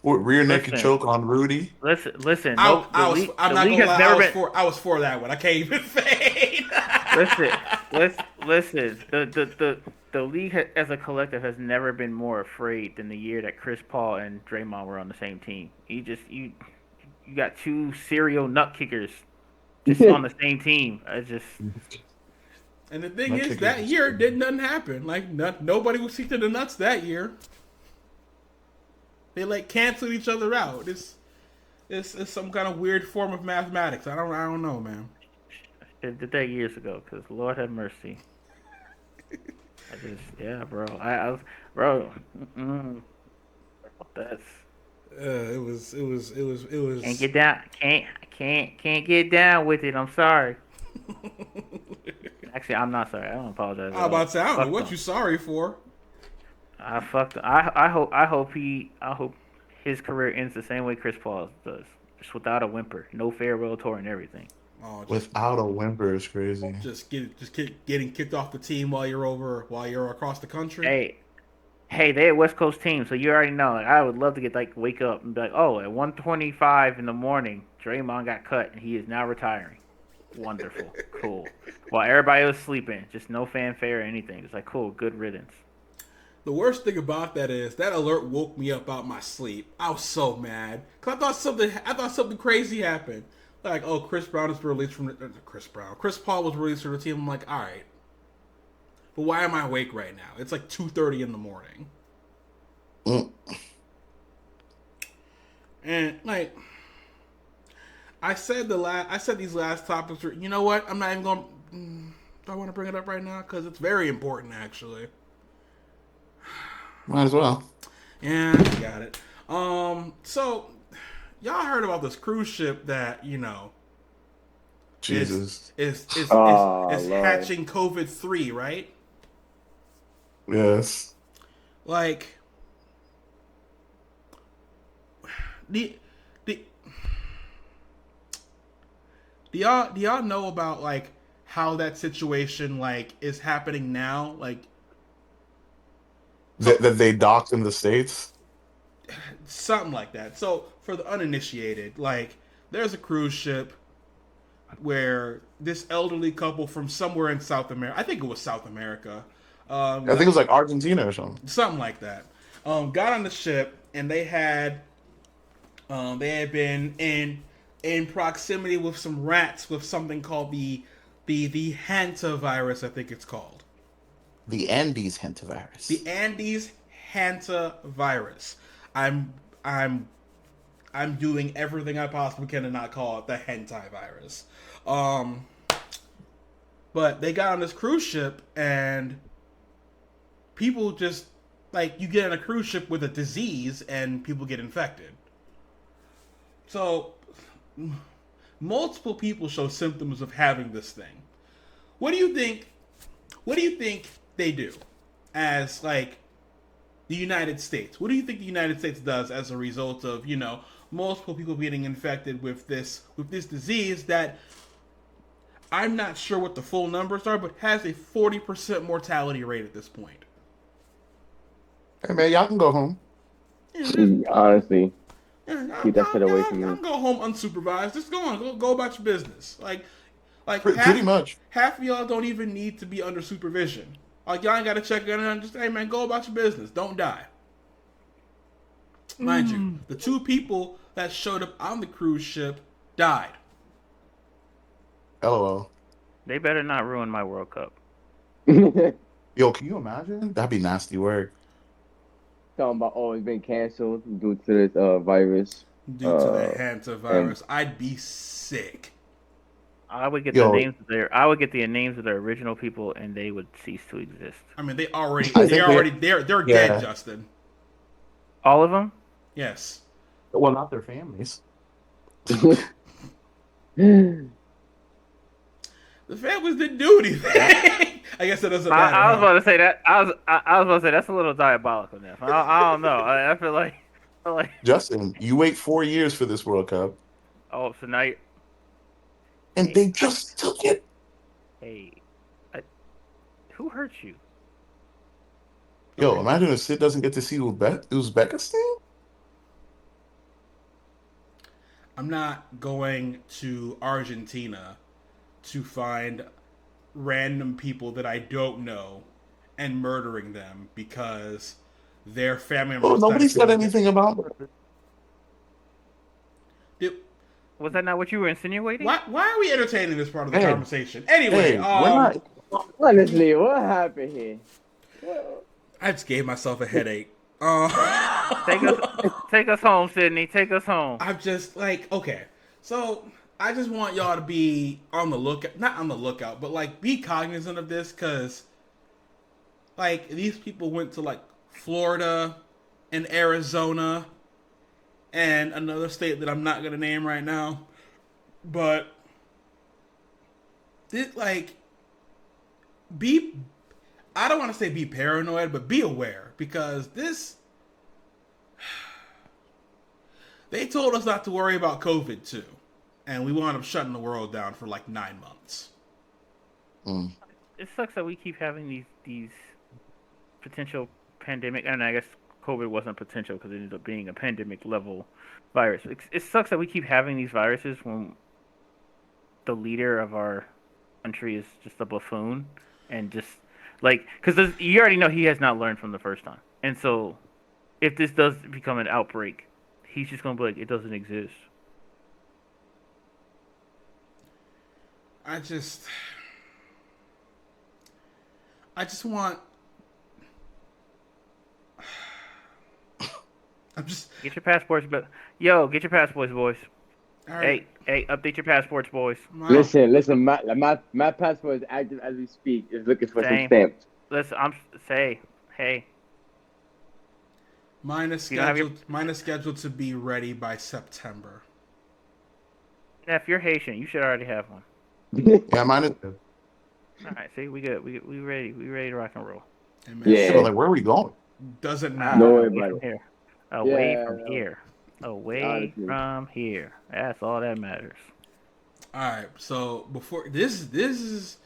D: Rear naked
B: Listen.
D: choke on Rudy.
B: Listen.
A: I'm
B: The
A: not
B: league
A: gonna
B: has
A: lie,
B: never been.
A: I was for that one. I can't even fade.
B: Listen. The league as a collective has never been more afraid than the year that Chris Paul and Draymond were on the same team. You got two serial nut kickers just on the same team.
A: And the thing
D: My
A: is,
D: kicker
A: that
D: is
A: year
D: good.
A: did nothing happen. Like nobody was kicked in the nuts that year. They like canceled each other out. It's some kind of weird form of mathematics. I don't know, man.
B: I did that years ago because Lord have mercy. Bro. Bro. That's
A: It was.
B: can't get down. Can't get down with it. I'm sorry. Actually, I'm not sorry. I don't apologize.
A: I'm about to say, I don't know
B: Fuck
A: what
B: them.
A: you're sorry for.
B: I fucked. I hope his career ends the same way Chris Paul does, just without a whimper, no farewell tour and everything.
A: Oh,
D: Without a whimper is crazy.
A: getting kicked off the team while you're across the country.
B: Hey, they're a West Coast team, so you already know. Like, I would love to get wake up and be like, oh, at 1:25 in the morning, Draymond got cut and he is now retiring. Wonderful, cool. While everybody was sleeping, just no fanfare or anything. It's like, cool, good riddance.
A: The worst thing about that is that alert woke me up out my sleep. I was so mad because I thought something crazy happened. Like, oh, Chris Paul was released from the team. I'm like, all right, but why am I awake right now? It's like 2:30 in the morning, and like I said these last topics. You know what? I'm not even going. Do I want to bring it up right now? Because it's very important, actually.
D: Might as well.
A: Yeah, I got it. So y'all heard about this cruise ship that
D: Jesus.
A: is
C: Lord.
A: hatching COVID-3, right?
D: Yes.
A: Like the do y'all know about like how that situation like is happening now? Like
D: That they docked in the States?
A: something like that. So for the uninitiated, like there's a cruise ship where this elderly couple from somewhere in South America, I think it was South America,
D: I think it was like Argentina or something.
A: something like that, got on the ship, and they had been in proximity with some rats with something called the hantavirus, I think it's called.
D: The Andes hantavirus.
A: The Andes hantavirus. I'm I'm I'm doing everything I possibly can to not call it the hentai virus. But they got on this cruise ship, and people just, like, you get on a cruise ship with a disease and people get infected. So multiple people show symptoms of having this thing. What do you think? What do you think they do as, like, the United States? What do you think the United States does as a result of, multiple people getting infected with this disease that I'm not sure what the full numbers are, but has a 40% mortality rate at this point?
D: Hey man, y'all can go home.
C: Honestly,
A: Yeah,
C: keep that shit away from
A: y'all
C: me.
A: can go home unsupervised. Just go on, go about your business. Like
D: Pretty much.
A: half of y'all don't even need to be under supervision. Like, y'all ain't got to check in and just, hey man, go about your business. Don't die. Mind you, the two people that showed up on the cruise ship died.
D: LOL.
B: They better not ruin my World Cup.
D: Yo, can you imagine? That'd be nasty work.
C: Talking about, it's been canceled due to this virus.
A: Due to the
C: And
A: hantavirus, I'd be sick.
B: I would get
D: Yo.
B: the names of their. I would get the names of the original people, and they would cease to exist.
A: I mean, they're
D: Yeah.
A: dead, Justin.
B: All of them.
A: Yes.
D: Well, not their families.
A: The families didn't do anything. I guess that doesn't matter.
B: I was about to say that. I was about to say that's a little diabolical, Neph. I don't know. I feel like.
D: Justin, you wait 4 years for this World Cup,
B: Oh, so now.
D: and they just took it.
B: Hey, who hurt you?
D: Yo,
A: Okay.
D: imagine if Sid doesn't get to see Uzbekistan.
A: I'm not going to Argentina to find random people that I don't know and murdering them because their family members.
D: Oh, nobody said anything about it.
B: Was that not what you were insinuating?
A: Why are we entertaining this part of the
D: Hey.
A: conversation? Anyway,
D: Hey, we're not.
C: honestly, what happened here? Well,
A: I just gave myself a headache.
B: Take us home, Sydney. Take us home.
A: I'm just like, okay, so I just want y'all to be on the lookout, not on the lookout, but like be cognizant of this, because like these people went to like Florida and Arizona and another state that I'm not gonna name right now, but it like be, I don't want to say be paranoid, but be aware, because this, they told us not to worry about COVID too, and we wound up shutting the world down for like 9 months.
B: It sucks that we keep having these potential pandemic, and I guess COVID wasn't potential because it ended up being a pandemic level virus. It sucks that we keep having these viruses when the leader of our country is just a buffoon, and just like, because you already know he has not learned from the first time, and so if this does become an outbreak, he's just gonna be like, it doesn't exist.
A: I just want. I'm just.
B: Get your passports, but get your passports, boys.
A: All right.
B: Hey, update your passports, boys.
A: Wow.
C: listen. My passport is active as we speak. It's looking for some
B: Same.
C: stamps.
B: Listen, hey.
A: Mine is
B: You don't have your-
A: scheduled. Mine is scheduled to be ready by September.
B: If you're Haitian, you should already have one.
D: Yeah, mine is.
B: All right, see, we good. We ready. We ready to rock and roll.
A: Hey, man,
C: Yeah.
D: But like, where are we going?
A: doesn't
B: Ah,
A: matter.
C: No way,
B: away
C: buddy.
B: from here. Away
C: Yeah.
B: from here. Away
C: Honestly.
B: from here. That's all that matters.
A: All right. So before this is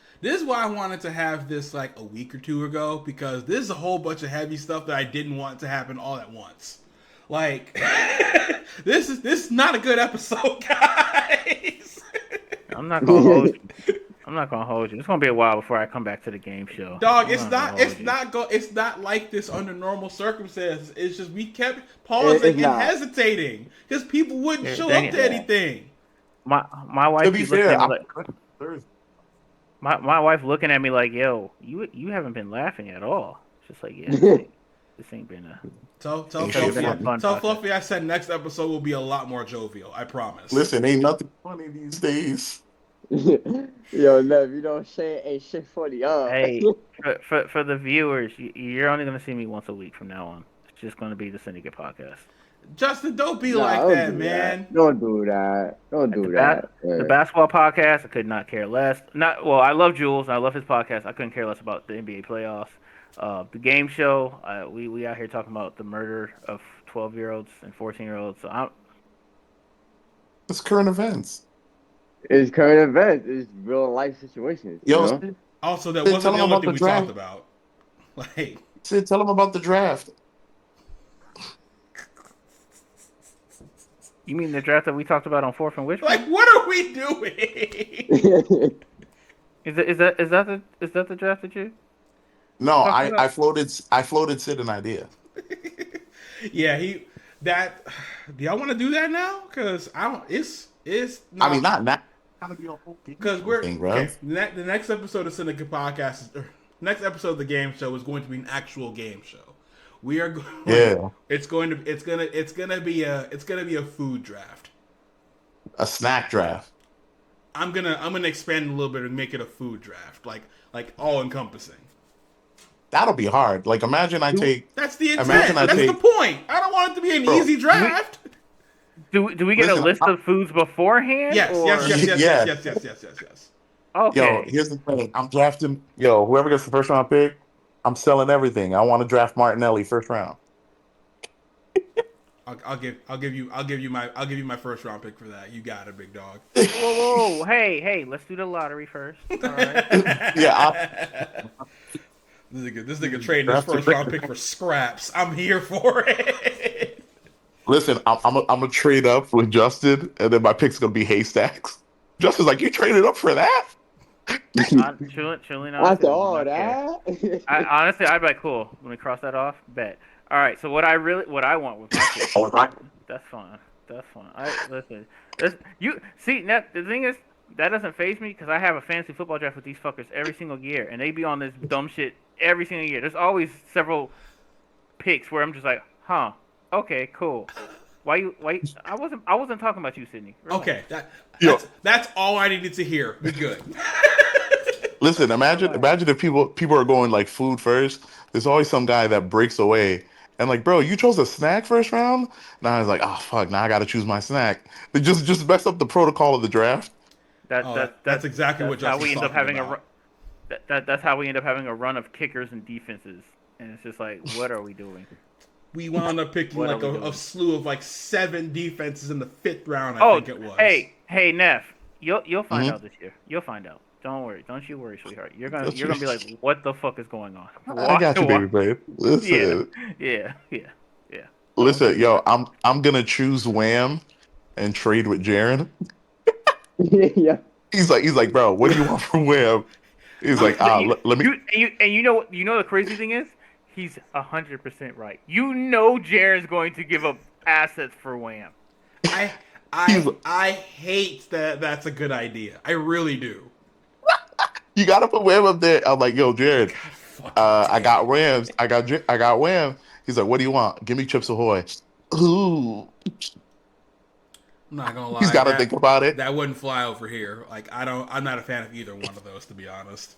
A: why I wanted to have this like a week or two ago, because this is a whole bunch of heavy stuff that I didn't want to happen all at once. Like this is not a good episode, guys.
B: I'm not gonna hold I'm not gonna hold you. It's gonna be a while before I come back to the game show.
A: Dog,
B: I'm gonna hold you.
A: it's not like this under normal circumstances. It's just we kept pausing
C: It's
A: and
C: not.
A: hesitating because people wouldn't
B: Yeah,
A: show
B: dang
A: up
B: it.
A: to anything.
B: My
D: To
B: wife
D: be
B: keep looking
D: fair,
B: at me
D: I'm
B: like
D: Thursday.
B: my wife looking at me like, yo, you haven't been laughing at all. It's just like, yeah, this ain't been a
A: Tell
D: Ain't shit
B: been a
A: Fluffy,
D: funny.
B: fun
A: tell
B: podcast.
A: Fluffy I said next episode will be a lot more jovial. I promise.
D: Listen, ain't nothing funny these days.
C: Yo, Nev, you know shit ain't shit funny, huh?
B: Hey, for the viewers, you're only gonna see me once a week from now on. It's just gonna be the Syndicate podcast.
A: Justin, don't be
C: Nah,
A: like
C: don't
A: that,
C: do that.
A: man.
C: Don't do that. Don't
B: At
C: do that.
B: the basketball podcast, I could not care less. Not well. I love Jules. I love his podcast. I couldn't care less about the NBA playoffs. The game show. We out here talking about the murder of 12-year-olds and 14-year-olds. So
D: It's current events.
C: It's current events. It's real life situations, you
D: Yo,
C: know?
A: Also, that
D: Sid,
A: wasn't
D: tell
A: the
D: him
A: only
D: about
A: thing
D: the
A: we talked
D: draft.
A: about. Like,
D: Sid, tell him about the draft.
B: you mean the draft that we talked about on Fourth and Wishbone?
A: what are we doing?
B: Is that the draft that you
D: No,
B: talked
D: I,
B: about?
D: I floated Sid an idea.
A: Yeah, that. Do y'all want to do that now? Because I don't. It's
D: I
A: not.
D: mean, not now. Gotta be a whole game
A: Because
D: show
A: we're
D: thing, bro.
A: okay. The next episode of Syndicate Podcast, next episode of the game show is going to be an actual game show. We are going.
D: Yeah,
A: It's gonna be a food draft.
D: a snack draft.
A: I'm gonna expand a little bit and make it a food draft, like all encompassing.
D: That'll be hard. Like, imagine I take.
A: That's the intent.
D: Imagine I
A: That's
D: take.
A: the point. I don't want it to be an
D: Bro,
A: easy draft.
B: Do we get a
D: Listen,
B: list of foods beforehand?
A: Yes,
B: or...
A: yes.
B: Okay.
D: Yo, here's the thing. I'm drafting. Yo, whoever gets the first round pick, I'm selling everything. I want to draft Martinelli first round.
A: I'll give you my first round pick for that. You got it, big dog.
B: Whoa. Hey, let's do the lottery first. All right.
D: Yeah,
A: This nigga trading his first round pick for scraps. I'm here for it.
D: listen, I'm gonna trade up with Justin, and then my pick's gonna be haystacks. Justin's like, you traded up for that?
B: Truly not.
C: After all that?
B: Honestly, I'd be like, cool. Let me cross that off. Bet. All right. So what I want with my pick,
D: All right.
B: that's fine. Listen. You see, Neph, the thing is, that doesn't faze me because I have a fantasy football draft with these fuckers every single year, and they be on this dumb shit every single year. There's always several picks where I'm just like, huh, okay, cool. Why? I wasn't talking about you, Sydney. Relax.
A: Okay,
D: Yo.
A: that's all I needed to hear. Be good.
D: Listen, imagine if people are going like food first. There's always some guy that breaks away and like, bro, you chose a snack first round. Now I was like, oh fuck, now I got to choose my snack. They just mess up the protocol of the draft.
A: That's exactly what
B: how
A: Justin's
B: we end up
A: talking
B: having
A: about.
B: that's how we end up having a run of kickers and defenses, and it's just like, what are we doing?
A: We wound up picking
B: What
A: like
B: are we
A: a
B: doing?
A: slew of like 7 defenses in the 5th round. I think it was.
B: Hey, Neph, you'll find
D: Mhm.
B: out this year. You'll find out. Don't worry. Don't you worry, sweetheart. You're
D: That's
B: gonna be like, what the fuck is going on?
D: I got you, baby, babe. Listen,
B: Yeah.
D: listen, yo, I'm gonna choose Wham and trade with Jaren.
C: Yeah.
D: He's like, bro, what do you want from Wham? He's like, let me.
B: You know the crazy thing is, he's 100% right. You know, Jaren's going to give up assets for Wham.
A: I hate that. That's a good idea. I really do.
D: You gotta put Wham up there. I'm like, yo, Jared, I got Rams. I got Wham. He's like, what do you want? Give me Chips Ahoy. Ooh.
A: I'm not gonna lie.
D: He's got to think about it.
A: That wouldn't fly over here. Like I'm not a fan of either one of those, to be honest.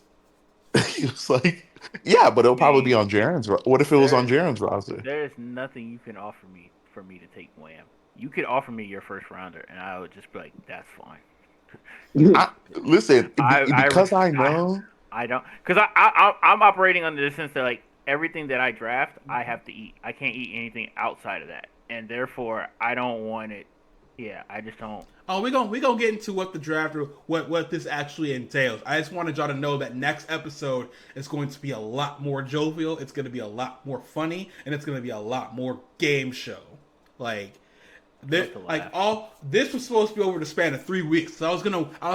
D: He was like, yeah, but it'll probably be on Jaren's. What if it was on Jaren's roster?
B: There is nothing you can offer me for me to take Wham. You could offer me your first rounder, and I would just be like, that's fine.
D: Listen, because I know.
B: I don't, because I'm operating under the sense that like everything that I draft, I have to eat. I can't eat anything outside of that, and therefore I don't want it. Yeah, I just don't.
A: Oh, we gonna get into what the draft, what this actually entails. I just wanted y'all to know that next episode is going to be a lot more jovial. It's going to be a lot more funny, and it's going to be a lot more game show. Like
B: supposed to
A: Like
B: laugh.
A: all this was supposed to be over the span of 3 weeks. So I was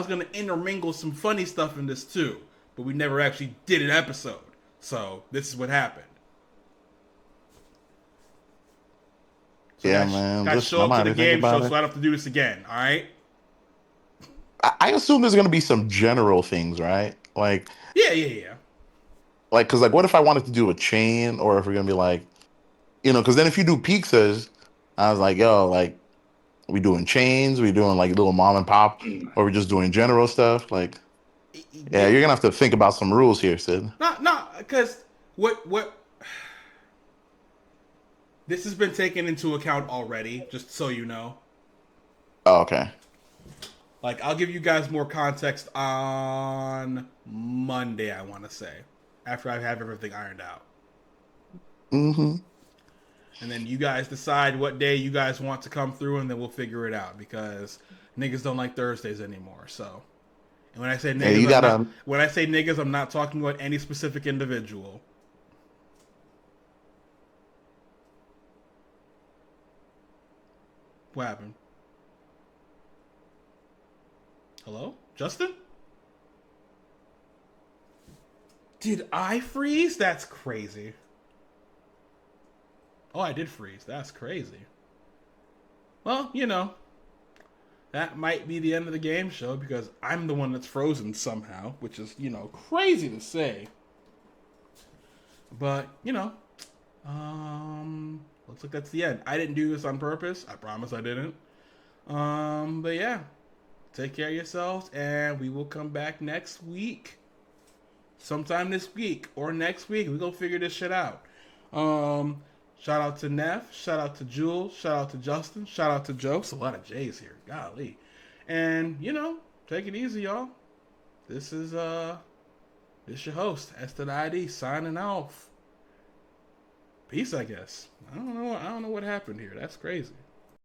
A: gonna intermingle some funny stuff in this too, but we never actually did an episode. So this is what happened. So
D: Yeah, man.
A: got to
D: Listen,
A: show
D: I'm
A: up to
D: out
A: the
D: here thinking
A: game show,
D: about
A: so
D: it.
A: I don't have to do this again. All right?
D: I assume there's gonna be some general things, right?
A: Yeah.
D: Because like, what if I wanted to do a chain, or if we're gonna be like, because then if you do pizzas, I was like, yo, like, we doing chains, we doing like little mom and pop, or we just doing general stuff. Like, yeah,
A: Yeah,
D: you're gonna have to think about some rules here, Sid.
A: not because what this has been taken into account already. Just so you know.
D: Oh, okay.
A: Like, I'll give you guys more context on Monday, I want to say, after I have everything ironed out.
D: Mm-hmm.
A: And then you guys decide what day you guys want to come through, and then we'll figure it out, because niggas don't like Thursdays anymore. So, and when I say
D: Yeah,
A: niggas,
D: you gotta.
A: I'm not talking about any specific individual. What happened? Hello? Justin? Did I freeze? That's crazy. Oh, I did freeze. That's crazy. Well, that might be the end of the game show because I'm the one that's frozen somehow, which is, crazy to say. But, looks like that's the end. I didn't do this on purpose. I promise I didn't. But yeah, take care of yourselves, and we will come back next week. Sometime this week or next week. We're going to figure this shit out. Shout out to Neph. Shout out to Jules. Shout out to Justin. Shout out to Joe. It's a lot of J's here. Golly. And, take it easy, y'all. This is your host, S to the ID, signing off. Peace, I guess. I don't know what happened here. That's crazy.